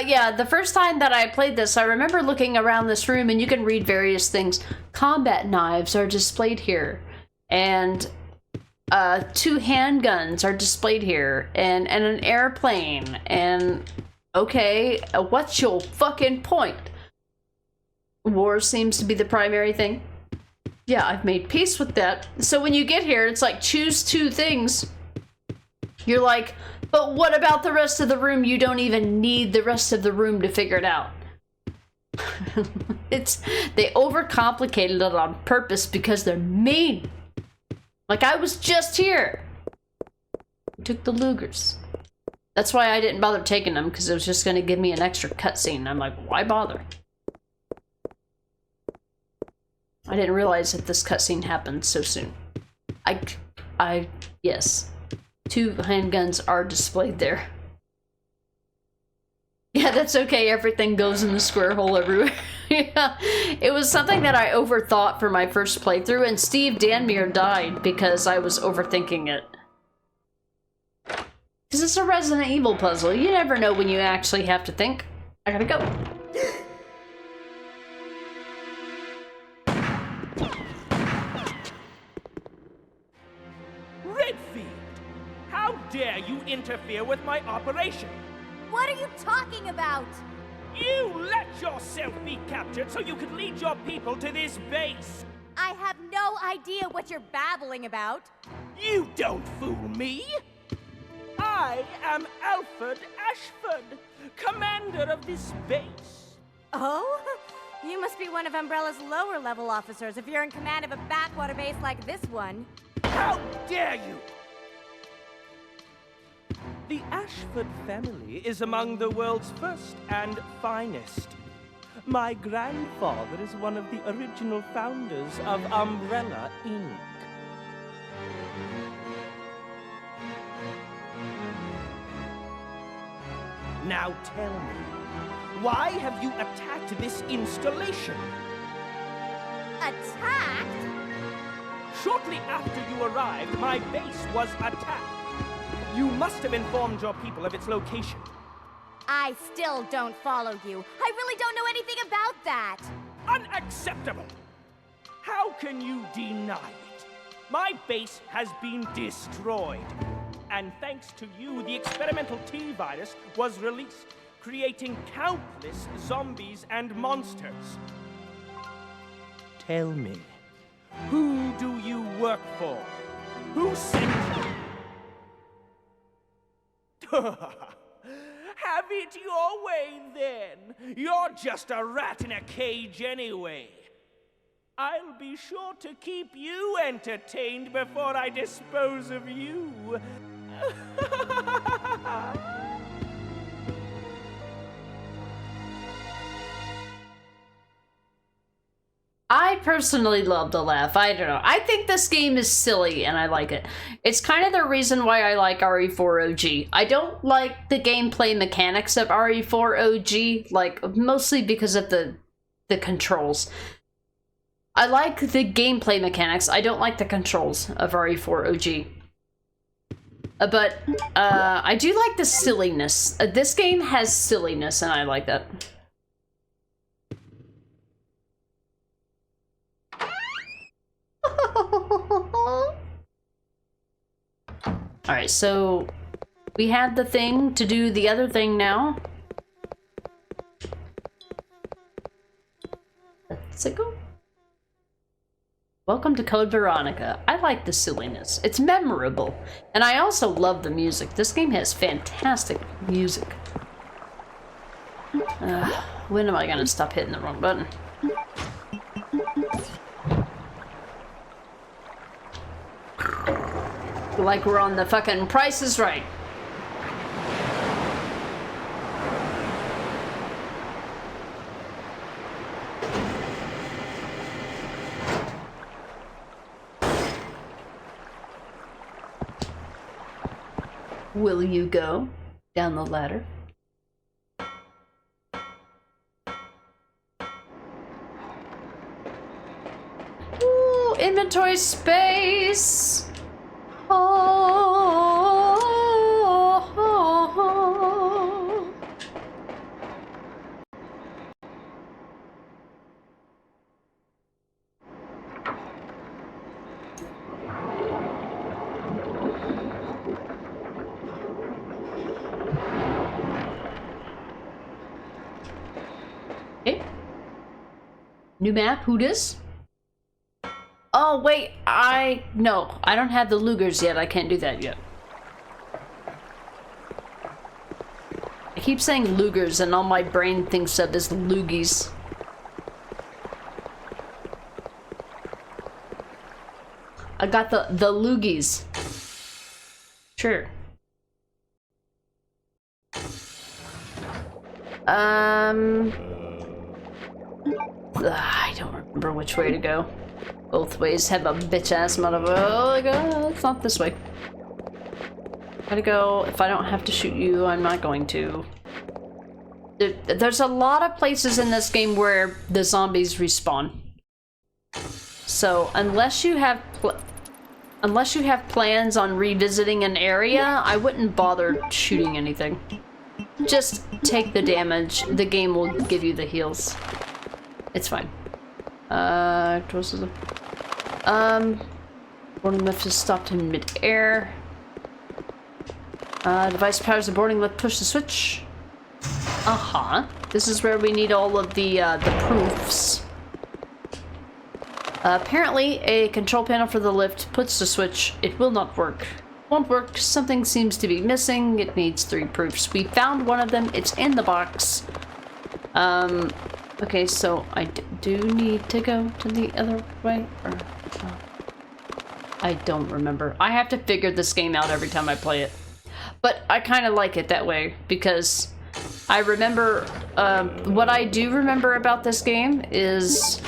Yeah, the first time that I played this, I remember looking around this room and you can read various things. Combat knives are displayed here. And 2 handguns are displayed here. And an airplane. And, okay, what's your fucking point? War seems to be the primary thing. Yeah, I've made peace with that. So when you get here, it's like, choose 2 things. You're like, but what about the rest of the room? You don't even need the rest of the room to figure it out. They overcomplicated it on purpose because they're mean. Like, I was just here. Took the Lugers. That's why I didn't bother taking them, because it was just going to give me an extra cutscene. I'm like, why bother? I didn't realize that this cutscene happened so soon. Yes. 2 handguns are displayed there. Yeah, that's okay. Everything goes in the square hole everywhere. Yeah. It was something that I overthought for my first playthrough, and Steve Danmere died because I was overthinking it. Because it's a Resident Evil puzzle. You never know when you actually have to think. I gotta go. Redfield! How dare you interfere with my operation? What are you talking about? You let yourself be captured so you could lead your people to this base! I have no idea what you're babbling about. You don't fool me! I am Alfred Ashford, commander of this base. Oh? You must be one of Umbrella's lower level officers if you're in command of a backwater base like this one. How dare you! The Ashford family is among the world's first and finest. My grandfather is one of the original founders of Umbrella, Inc. Now tell me, why have you attacked this installation? Attacked? Shortly after you arrived, my base was attacked. You must have informed your people of its location. I still don't follow you. I really don't know anything about that. Unacceptable! How can you deny it? My base has been destroyed. And thanks to you, the experimental T-virus was released, creating countless zombies and monsters. Tell me, who do you work for? Who sent you? Have it your way, then. You're just a rat in a cage anyway. I'll be sure to keep you entertained before I dispose of you. I personally love to laugh. I don't know. I think this game is silly and I like it. It's kind of the reason why I like RE4 OG. I don't like the gameplay mechanics of RE4 OG, like mostly because of the controls. I like the gameplay mechanics. I don't like the controls of RE4 OG. But I do like the silliness. This game has silliness and I like that. Alright, so we had the thing to do the other thing now. Let's go. Welcome to Code Veronica. I like the silliness. It's memorable. And I also love the music. This game has fantastic music. When am I gonna stop hitting the wrong button? Like we're on the fucking Price is Right. Will you go down the ladder? Ooh, inventory space. Oh. Okay. New map, who dis? Oh wait, no, I don't have the Lugers yet. I can't do that yet. I keep saying Lugers and all my brain thinks of is loogies. I got the loogies. Sure. I don't remember which way to go. Both ways have a bitch-ass motherfucker. Oh my god, it's not this way. Gotta go. If I don't have to shoot you, I'm not going to. There's a lot of places in this game where the zombies respawn. So unless you have plans on revisiting an area, I wouldn't bother shooting anything. Just take the damage. The game will give you the heals. It's fine. Boarding lift is stopped in mid-air. Device powers the boarding lift. Push the switch. This is where we need all of the proofs. Apparently, a control panel for the lift puts the switch. It will not work. Won't work. Something seems to be missing. It needs 3 proofs. We found one of them. It's in the box. Okay, so I do need to go to the other way, or I don't remember. I have to figure this game out every time I play it. But I kind of like it that way, because I remember, what I do remember about this game is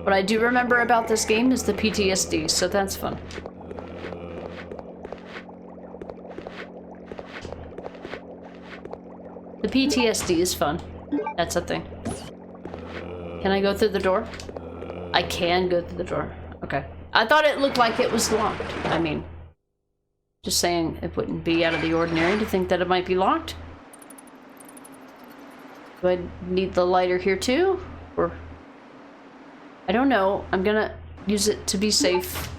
what I do remember about this game is the PTSD, so that's fun. The PTSD is fun. That's a thing. Can I go through the door? I can go through the door. Okay. I thought it looked like it was locked. I mean, just saying it wouldn't be out of the ordinary to think that it might be locked. Do I need the lighter here too? Or... I don't know. I'm gonna use it to be safe.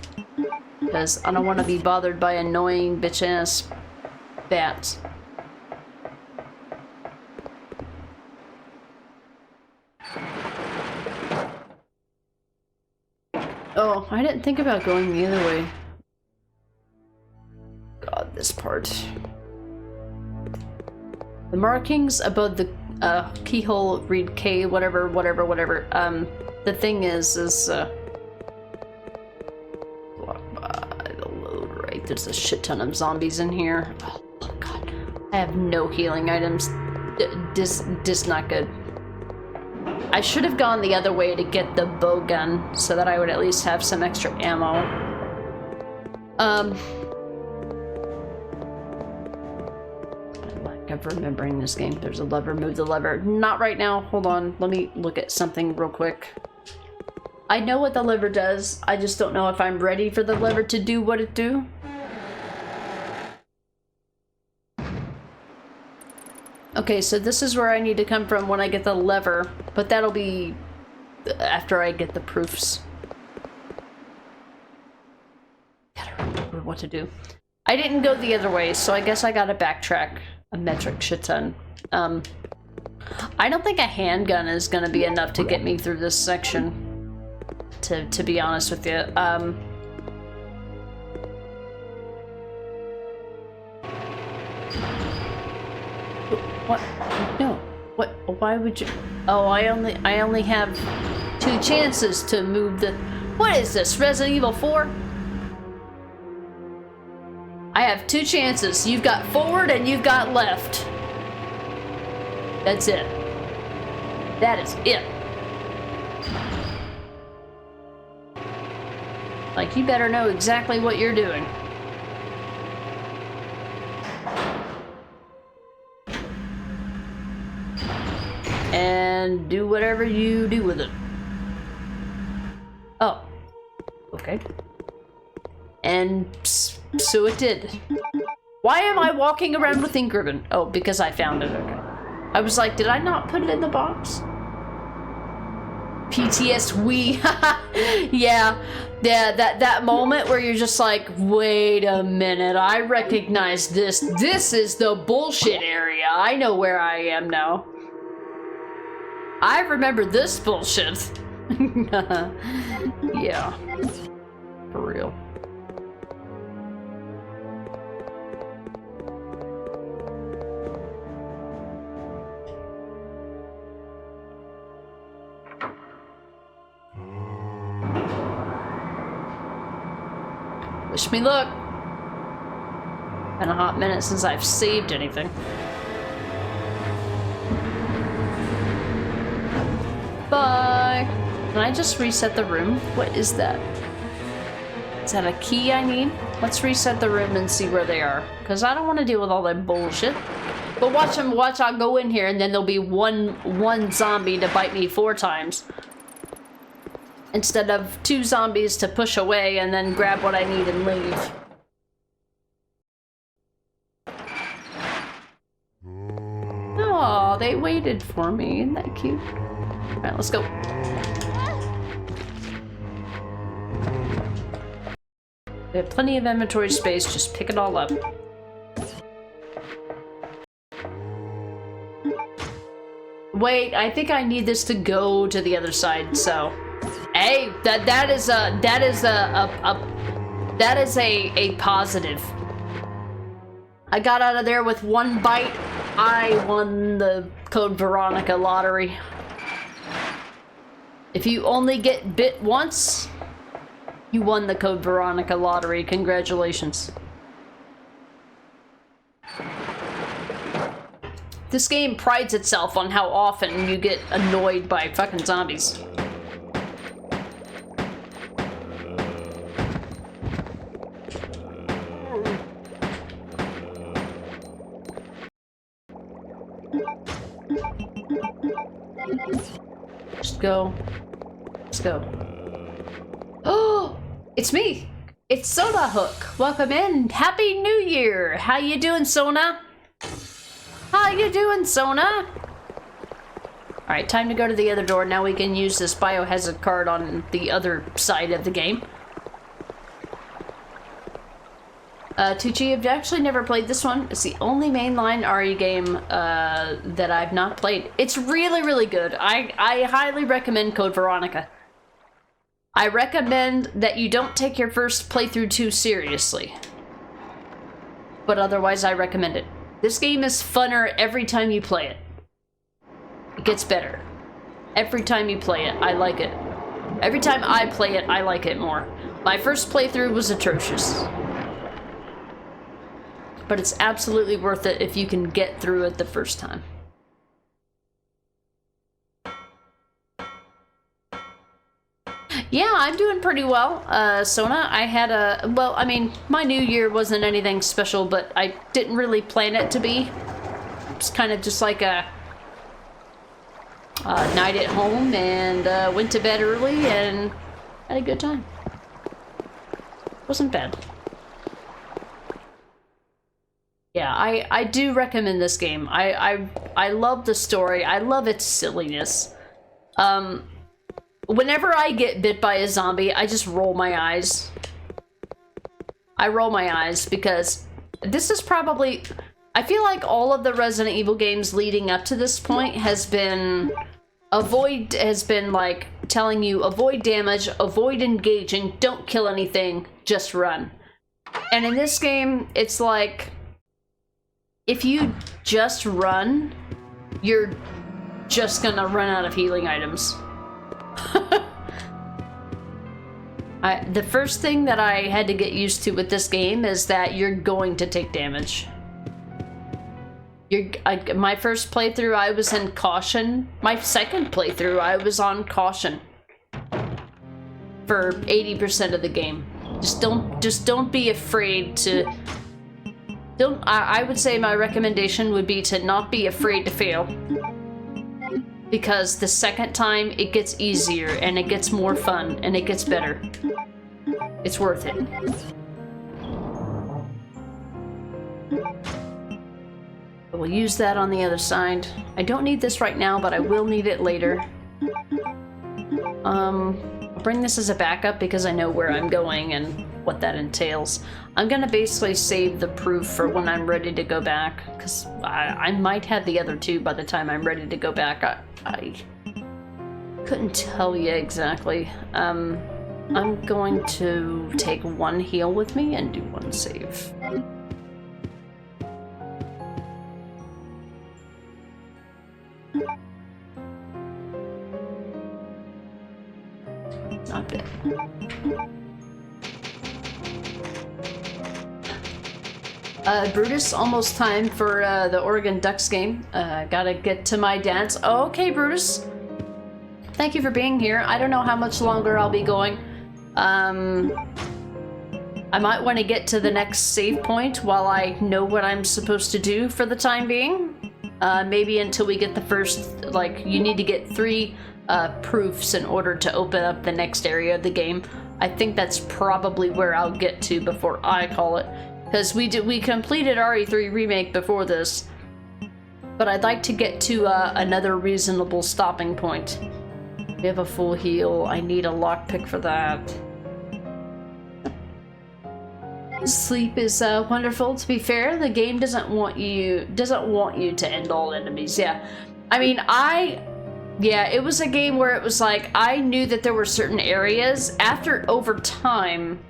Because I don't want to be bothered by annoying bitch-ass bats. Oh, I didn't think about going the other way. God, this part. The markings above the keyhole read K, whatever. The thing is blocked by the load, right? There's a shit ton of zombies in here. Oh god. I have no healing items. Just not good. I should have gone the other way to get the bow gun so that I would at least have some extra ammo. Lack of remembering this game. There's a lever. Move the lever. Not right now. Hold on. Let me look at something real quick. I know what the lever does. I just don't know if I'm ready for the lever to do what it do. Okay, so this is where I need to come from when I get the lever, but that'll be after I get the proofs. Gotta remember what to do. I didn't go the other way, so I guess I gotta backtrack a metric shit ton. I don't think a handgun is gonna be enough to get me through this section, to be honest with you. What? No. What? Why would you? Oh, I only have 2 chances to move the What is this, Resident Evil 4? I have 2 chances. You've got forward and you've got left. That's it. That is it. Like, you better know exactly what you're doing. And do whatever you do with it. Oh. Okay. And so it did. Why am I walking around with ink ribbon? Oh, because I found it. Okay. I was like, did I not put it in the box? PTSD. Yeah, that moment where you're just like, wait a minute, I recognize this. This is the bullshit area. I know where I am now. I remember this bullshit. Yeah, for real. Wish me luck. Been a hot minute since I've saved anything. Bye. Can I just reset the room? What is that? Is that a key I need? Let's reset the room and see where they are. Because I don't want to deal with all that bullshit. But watch I'll go in here and then there'll be one zombie to bite me 4 times. Instead of 2 zombies to push away and then grab what I need and leave. Oh, they waited for me. Isn't that cute? Alright, let's go. We have plenty of inventory space, just pick it all up. Wait, I think I need this to go to the other side, so... Hey, that is a positive. I got out of there with 1 bite. I won the Code Veronica lottery. If you only get bit once, you won the Code Veronica lottery. Congratulations. This game prides itself on how often you get annoyed by fucking zombies. Just go. Let's go. Oh, it's me. It's Sona Hook. Welcome in. Happy New Year. How you doing, Sona? How you doing, Sona? All right, time to go to the other door. Now we can use this biohazard card on the other side of the game. Tucci, I've actually never played this one. It's the only mainline RE game that I've not played. It's really, really good. I highly recommend Code Veronica. I recommend that you don't take your first playthrough too seriously. But otherwise, I recommend it. This game is funner every time you play it. It gets better. Every time you play it, I like it. Every time I play it, I like it more. My first playthrough was atrocious. But it's absolutely worth it if you can get through it the first time. Yeah, I'm doing pretty well, Sona. I had a... Well, I mean, my new year wasn't anything special, but I didn't really plan it to be. It's kind of just like a night at home, and went to bed early and had a good time. Wasn't bad. Yeah, I do recommend this game. I love the story. I love its silliness. Whenever I get bit by a zombie, I just roll my eyes. I roll my eyes because this is probably... I feel like all of the Resident Evil games leading up to this point has been like telling you avoid damage, avoid engaging, don't kill anything, just run. And in this game, it's like... If you just run, you're just gonna run out of healing items. The first thing that I had to get used to with this game is that you're going to take damage. My first playthrough, I was in caution. My second playthrough, I was on caution for 80% of the game. Just don't be afraid to. I would say my recommendation would be to not be afraid to fail, because the second time it gets easier and it gets more fun and it gets better. It's worth it. We'll use that on the other side. I don't need this right now, but I will need it later. I'll bring this as a backup because I know where I'm going and what that entails. I'm gonna basically save the proof for when I'm ready to go back, because I might have the other two by the time I'm ready to go back. I couldn't tell you exactly. I'm going to take one heal with me and do one save. Not bad. Brutus, almost time for the Oregon Ducks game. Gotta get to my dance. Oh, okay, Brutus. Thank you for being here. I don't know how much longer I'll be going. I might want to get to the next save point while I know what I'm supposed to do for the time being. Maybe until we get the first, like, you need to get 3 proofs in order to open up the next area of the game. I think that's probably where I'll get to before I call it. Because we completed RE3 Remake before this. But I'd like to get to another reasonable stopping point. We have a full heal. I need a lockpick for that. Sleep is wonderful. To be fair, the game doesn't want you to end all enemies. Yeah, I mean, yeah, it was a game where it was like I knew that there were certain areas. Over time,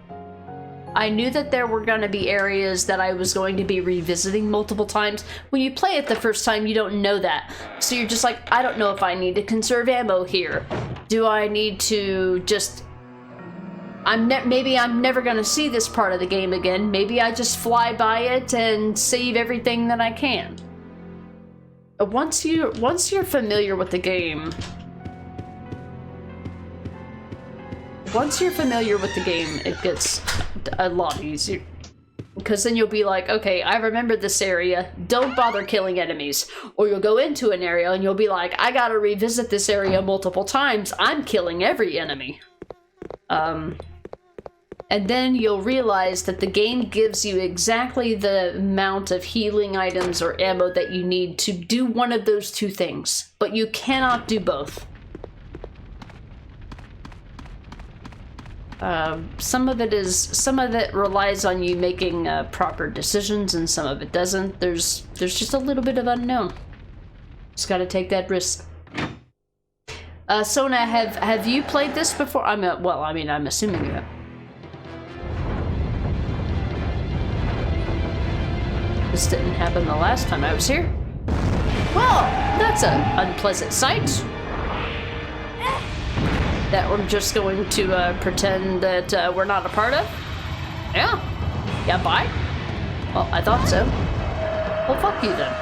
I knew that there were going to be areas that I was going to be revisiting multiple times. When you play it the first time, you don't know that, so you're just like, I don't know if I need to conserve ammo here. Do I need to just? Maybe I'm never gonna see this part of the game again. Maybe I just fly by it and save everything that I can. Once you're familiar with the game, it gets a lot easier. Because then you'll be like, okay, I remember this area, don't bother killing enemies. Or you'll go into an area and you'll be like, I gotta revisit this area multiple times, I'm killing every enemy. And then you'll realize that the game gives you exactly the amount of healing items or ammo that you need to do one of those 2 things, but you cannot do both. Some of it relies on you making proper decisions, and some of it doesn't. There's just a little bit of unknown. Just gotta take that risk. Sona, have you played this before? I'm assuming you have. This didn't happen the last time I was here. Well, that's an unpleasant sight. That we're just going to pretend that we're not a part of? Yeah. Yeah, bye? Well, I thought so. Well, fuck you then.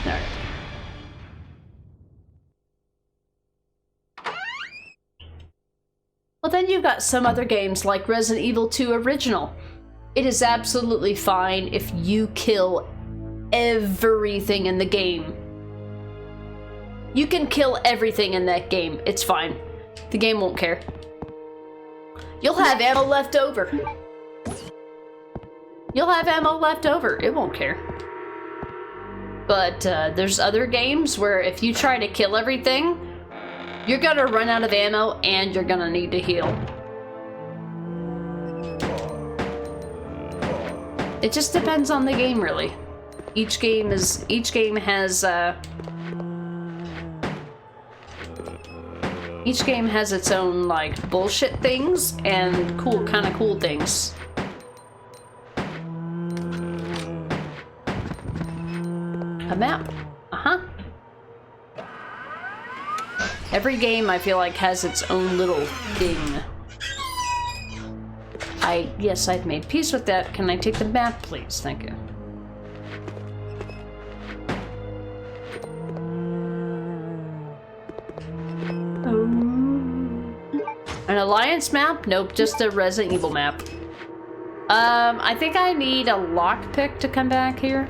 Alright. Well, then you've got some other games like Resident Evil 2 Original. It is absolutely fine if you kill everything in the game. You can kill everything in that game. It's fine. The game won't care. You'll have ammo left over. It won't care. But there's other games where if you try to kill everything, you're gonna run out of ammo and you're gonna need to heal. It just depends on the game, really. Each game has its own, like, bullshit things and kind of cool things. A map. Every game I feel like has its own little thing. Yes, I've made peace with that. Can I take the map, please? Thank you. An Alliance map? Nope, just a Resident Evil map. I think I need a lockpick to come back here.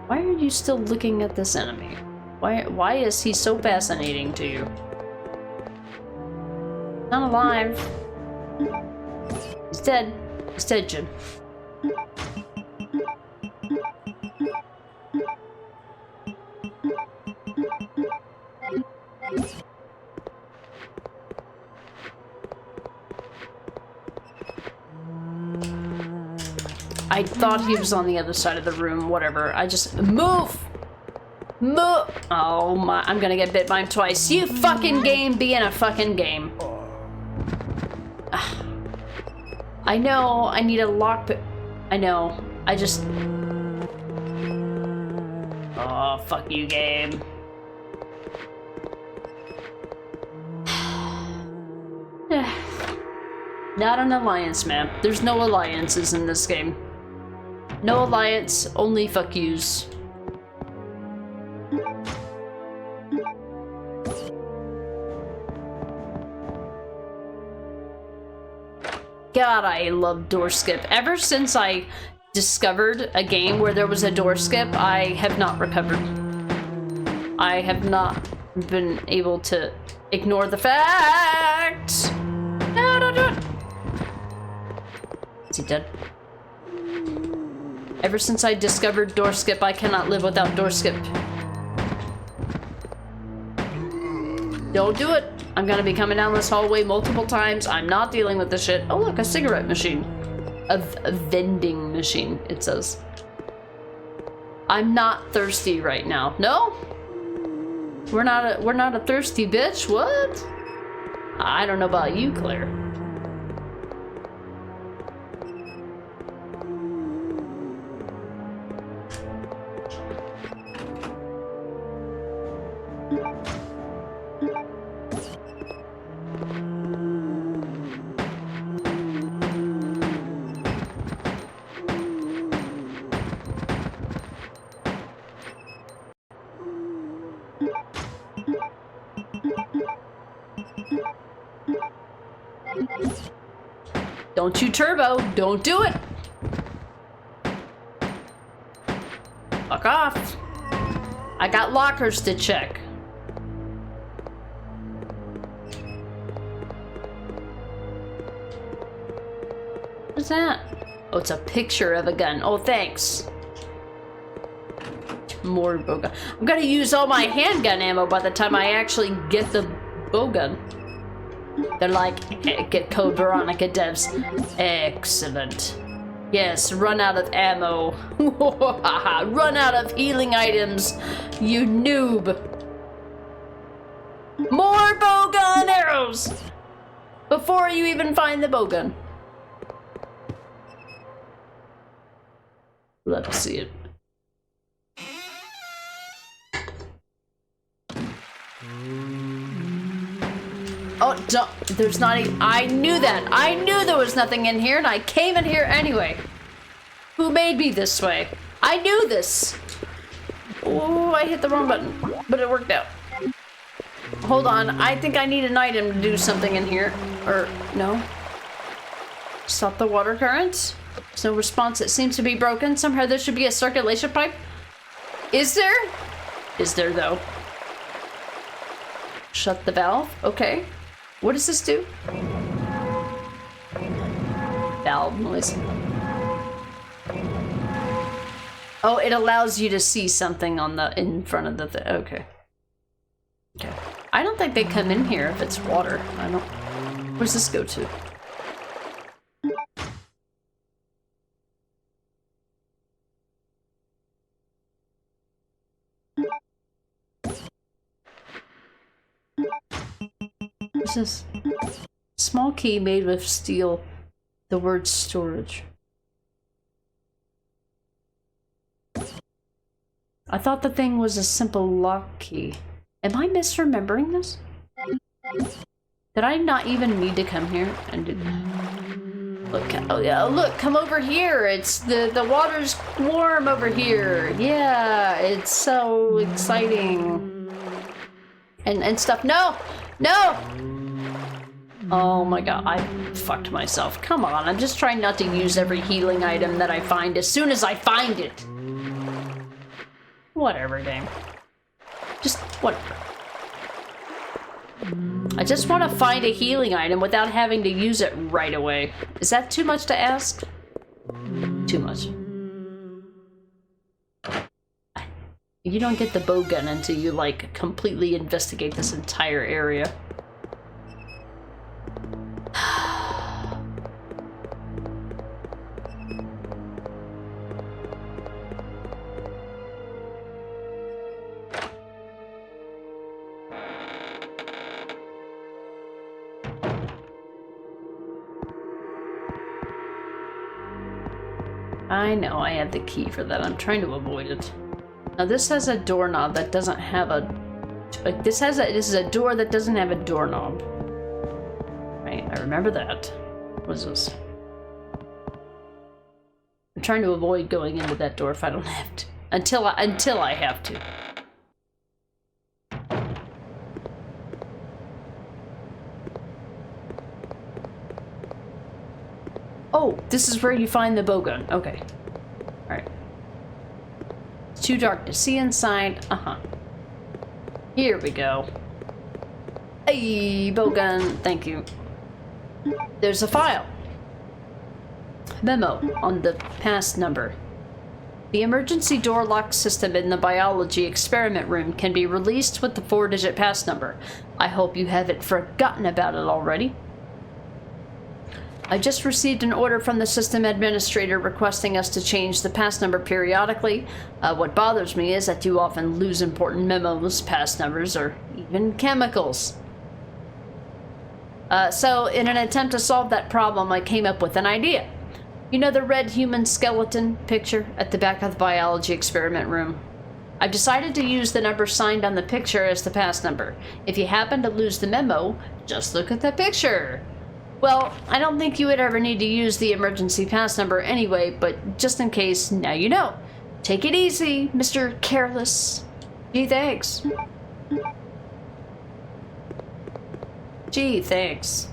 Why are you still looking at this enemy? Why is he so fascinating to you? Not alive. He's dead. He's dead, Jim. I thought he was on the other side of the room, whatever. I just... Move! Move! Oh my... I'm gonna get bit by him twice. You fucking game being a fucking game. I know, I need a lockpick. I know. I just... Oh, fuck you, game. Not an alliance map. There's no alliances in this game. No alliance, only fuck yous. God, I love door skip. Ever since I discovered a game where there was a door skip, I have not recovered. I have not been able to ignore the fact. No, don't do it. Is he dead? Ever since I discovered door skip, I cannot live without door skip. Don't do it. I'm gonna be coming down this hallway multiple times. I'm not dealing with this shit. Oh look, a cigarette machine. A vending machine, it says. I'm not thirsty right now. No? We're not a thirsty bitch. What? I don't know about you, Claire. Don't you turbo. Don't do it. Fuck off. I got lockers to check. What's that? Oh, it's a picture of a gun. Oh, thanks. More bowgun. I'm gonna use all my handgun ammo by the time I actually get the bowgun. They're like, get code Veronica devs. Excellent. Yes, run out of ammo. Run out of healing items, you noob. More bowgun arrows! Before you even find the bowgun. Love to see it. Oh, don't, there's not even, I knew that. I knew there was nothing in here and I came in here anyway. Who made me this way? I knew this. Oh, I hit the wrong button, but it worked out. Hold on, I think I need an item to do something in here. Or, no. Stop the water current. There's no response. It seems to be broken. Somehow there should be a circulation pipe. Is there? Is there though? Shut the valve. Okay. What does this do? Valve noise. Oh, it allows you to see something on the in front of the okay. Okay. I don't think they come in here if it's water. I don't. Where's this go to? What's this? Small key made with steel. The word storage. I thought the thing was a simple lock key. Am I misremembering this? Did I not even need to come here and do... Look, oh yeah, look, come over here. It's the water's warm over here. Yeah, it's so exciting. And stuff. No! No! Oh my god, I fucked myself. Come on, I'm just trying not to use every healing item that I find as soon as I find it. Whatever, game. Just whatever. I just want to find a healing item without having to use it right away. Is that too much to ask? Too much. You don't get the bow gun until you, like, completely investigate this entire area. I know I had the key for that. I'm trying to avoid it. Now this has a doorknob that doesn't have a... Like, this is a door that doesn't have a doorknob. Right, I remember that. What is this? I'm trying to avoid going into that door if I don't have to. Until I have to. Oh, this is where you find the bowgun. Okay. Alright. It's too dark to see inside. Uh-huh. Here we go. Hey, bowgun. Thank you. There's a file. Memo on the pass number. The emergency door lock system in the biology experiment room can be released with the 4-digit pass number. I hope you haven't forgotten about it already. I just received an order from the system administrator requesting us to change the pass number periodically. What bothers me is that you often lose important memos, pass numbers, or even chemicals. So in an attempt to solve that problem, I came up with an idea. You know the red human skeleton picture at the back of the biology experiment room? I've decided to use the number signed on the picture as the pass number. If you happen to lose the memo, just look at the picture. Well, I don't think you would ever need to use the emergency pass number anyway, but just in case, now you know. Take it easy, Mr. Careless. Gee, thanks. Gee, thanks.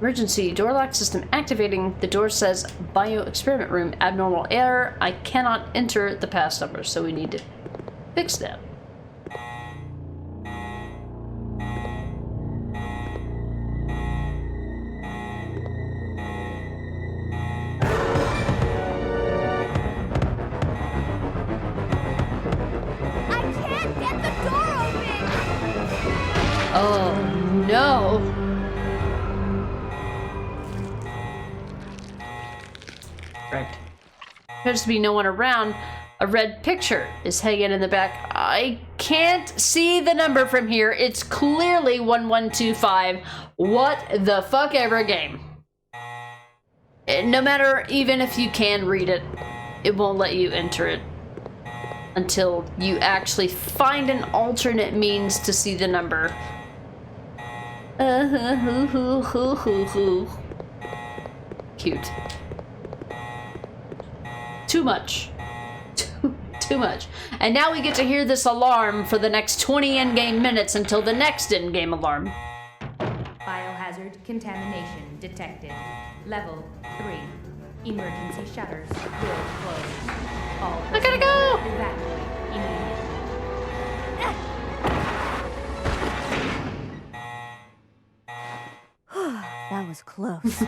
Emergency door lock system activating. The door says bio experiment room, abnormal error. I cannot enter the pass number, so we need to fix that. Oh no! Right. Appears to be no one around. A red picture is hanging in the back. I can't see the number from here. It's clearly 1125. What the fuck ever, game. No matter, even if you can read it, it won't let you enter it until you actually find an alternate means to see the number. Cute. Too much. Too much. And now we get to hear this alarm for the next 20 in-game minutes until the next in-game alarm. Biohazard contamination detected. Level 3. Emergency shutters will close. All I gotta go! Evacuate immediately. That was close.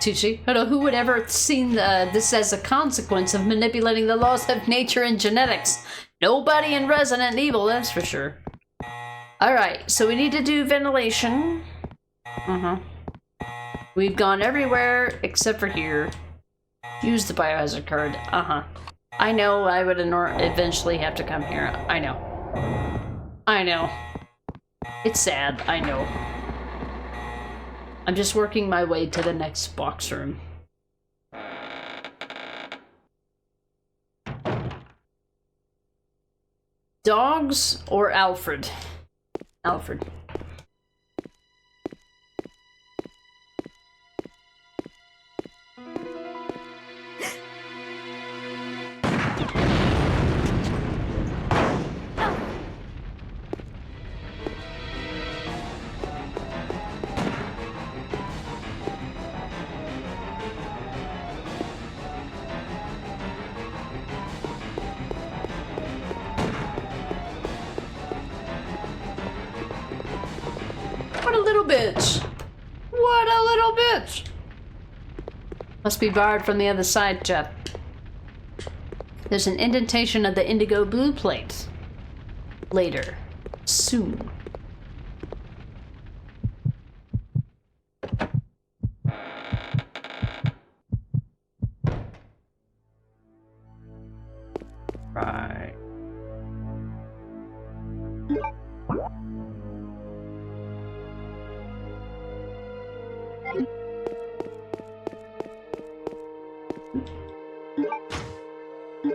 Tucci, I don't know who would ever have seen this as a consequence of manipulating the laws of nature and genetics. Nobody in Resident Evil, that's for sure. Alright, so we need to do ventilation. We've gone everywhere except for here. Use the biohazard card. I know I would eventually have to come here. I know. I know. It's sad, I know. I'm just working my way to the next box room. Dogs or Alfred? Alfred. What a little bitch! What a little bitch! Must be barred from the other side, Jeff. There's an indentation of the indigo blue plate. Later. Soon. Right.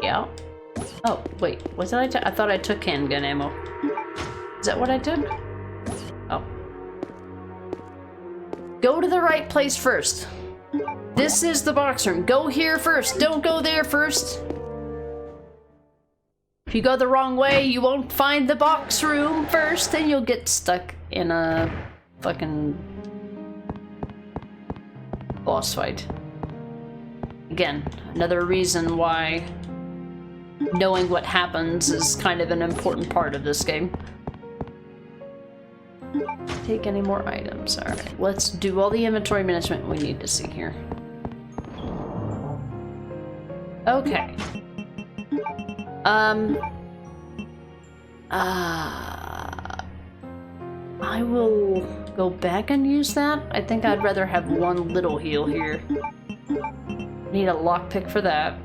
Yeah. Oh, wait. Was that I thought I took handgun ammo. Is that what I took? Oh. Go to the right place first. This is the box room. Go here first. Don't go there first. If you go the wrong way, you won't find the box room first, and you'll get stuck in a fucking boss fight. Again, another reason why knowing what happens is kind of an important part of this game. Take any more items. Alright, let's do all the inventory management we need to see here. Okay. I will go back and use that. I think I'd rather have one little heal here. Need a lockpick for that.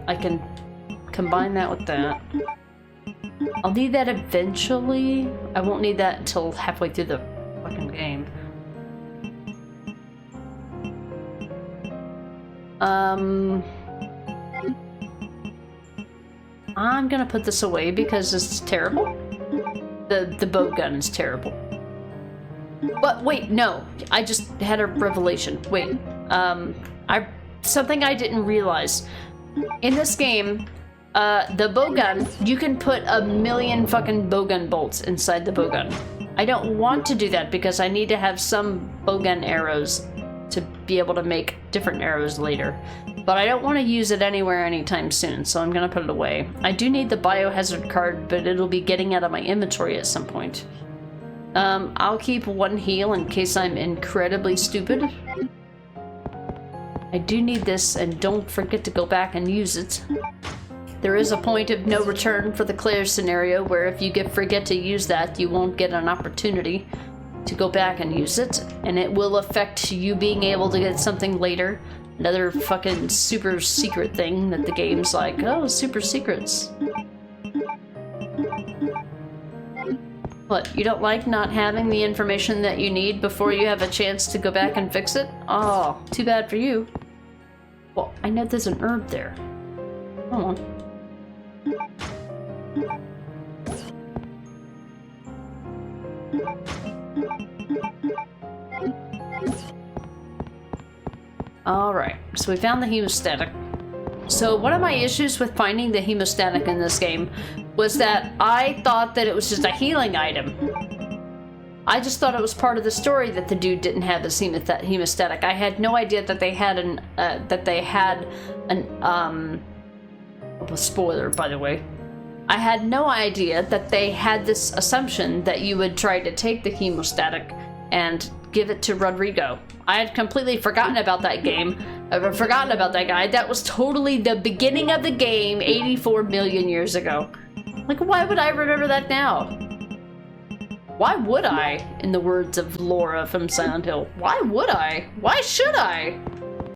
I can combine that with that. I'll need that eventually. I won't need that until halfway through the fucking game. I'm gonna put this away because it's terrible. The bow gun is terrible. But wait, no. I just had a revelation. Wait. Something I didn't realize. In this game, the bow gun, you can put 1,000,000 fucking bow gun bolts inside the bow gun. I don't want to do that because I need to have some bow gun arrows to be able to make different arrows later. But I don't want to use it anywhere anytime soon, so I'm gonna put it away. I do need the biohazard card, but it'll be getting out of my inventory at some point. I'll keep one heal in case I'm incredibly stupid. I do need this, and don't forget to go back and use it. There is a point of no return for the Claire scenario where if you forget to use that, you won't get an opportunity to go back and use it, and it will affect you being able to get something later. Another fucking super secret thing that the game's like, oh, super secrets. What, you don't like not having the information that you need before you have a chance to go back and fix it? Oh, too bad for you. Well, I know there's an herb there. Hold on. Alright, so we found the hemostatic. So one of my issues with finding the hemostatic in this game was that I thought that it was just a healing item. I just thought it was part of the story that the dude didn't have his hemostatic. I had no idea that they had a spoiler, by the way. I had no idea that they had this assumption that you would try to take the hemostatic and give it to Rodrigo. I had completely forgotten about that game. I've forgotten about that guy. That was totally the beginning of the game 84 million years ago. Like, why would I remember that now? Why would I, in the words of Laura from Silent Hill? Why would I? Why should I?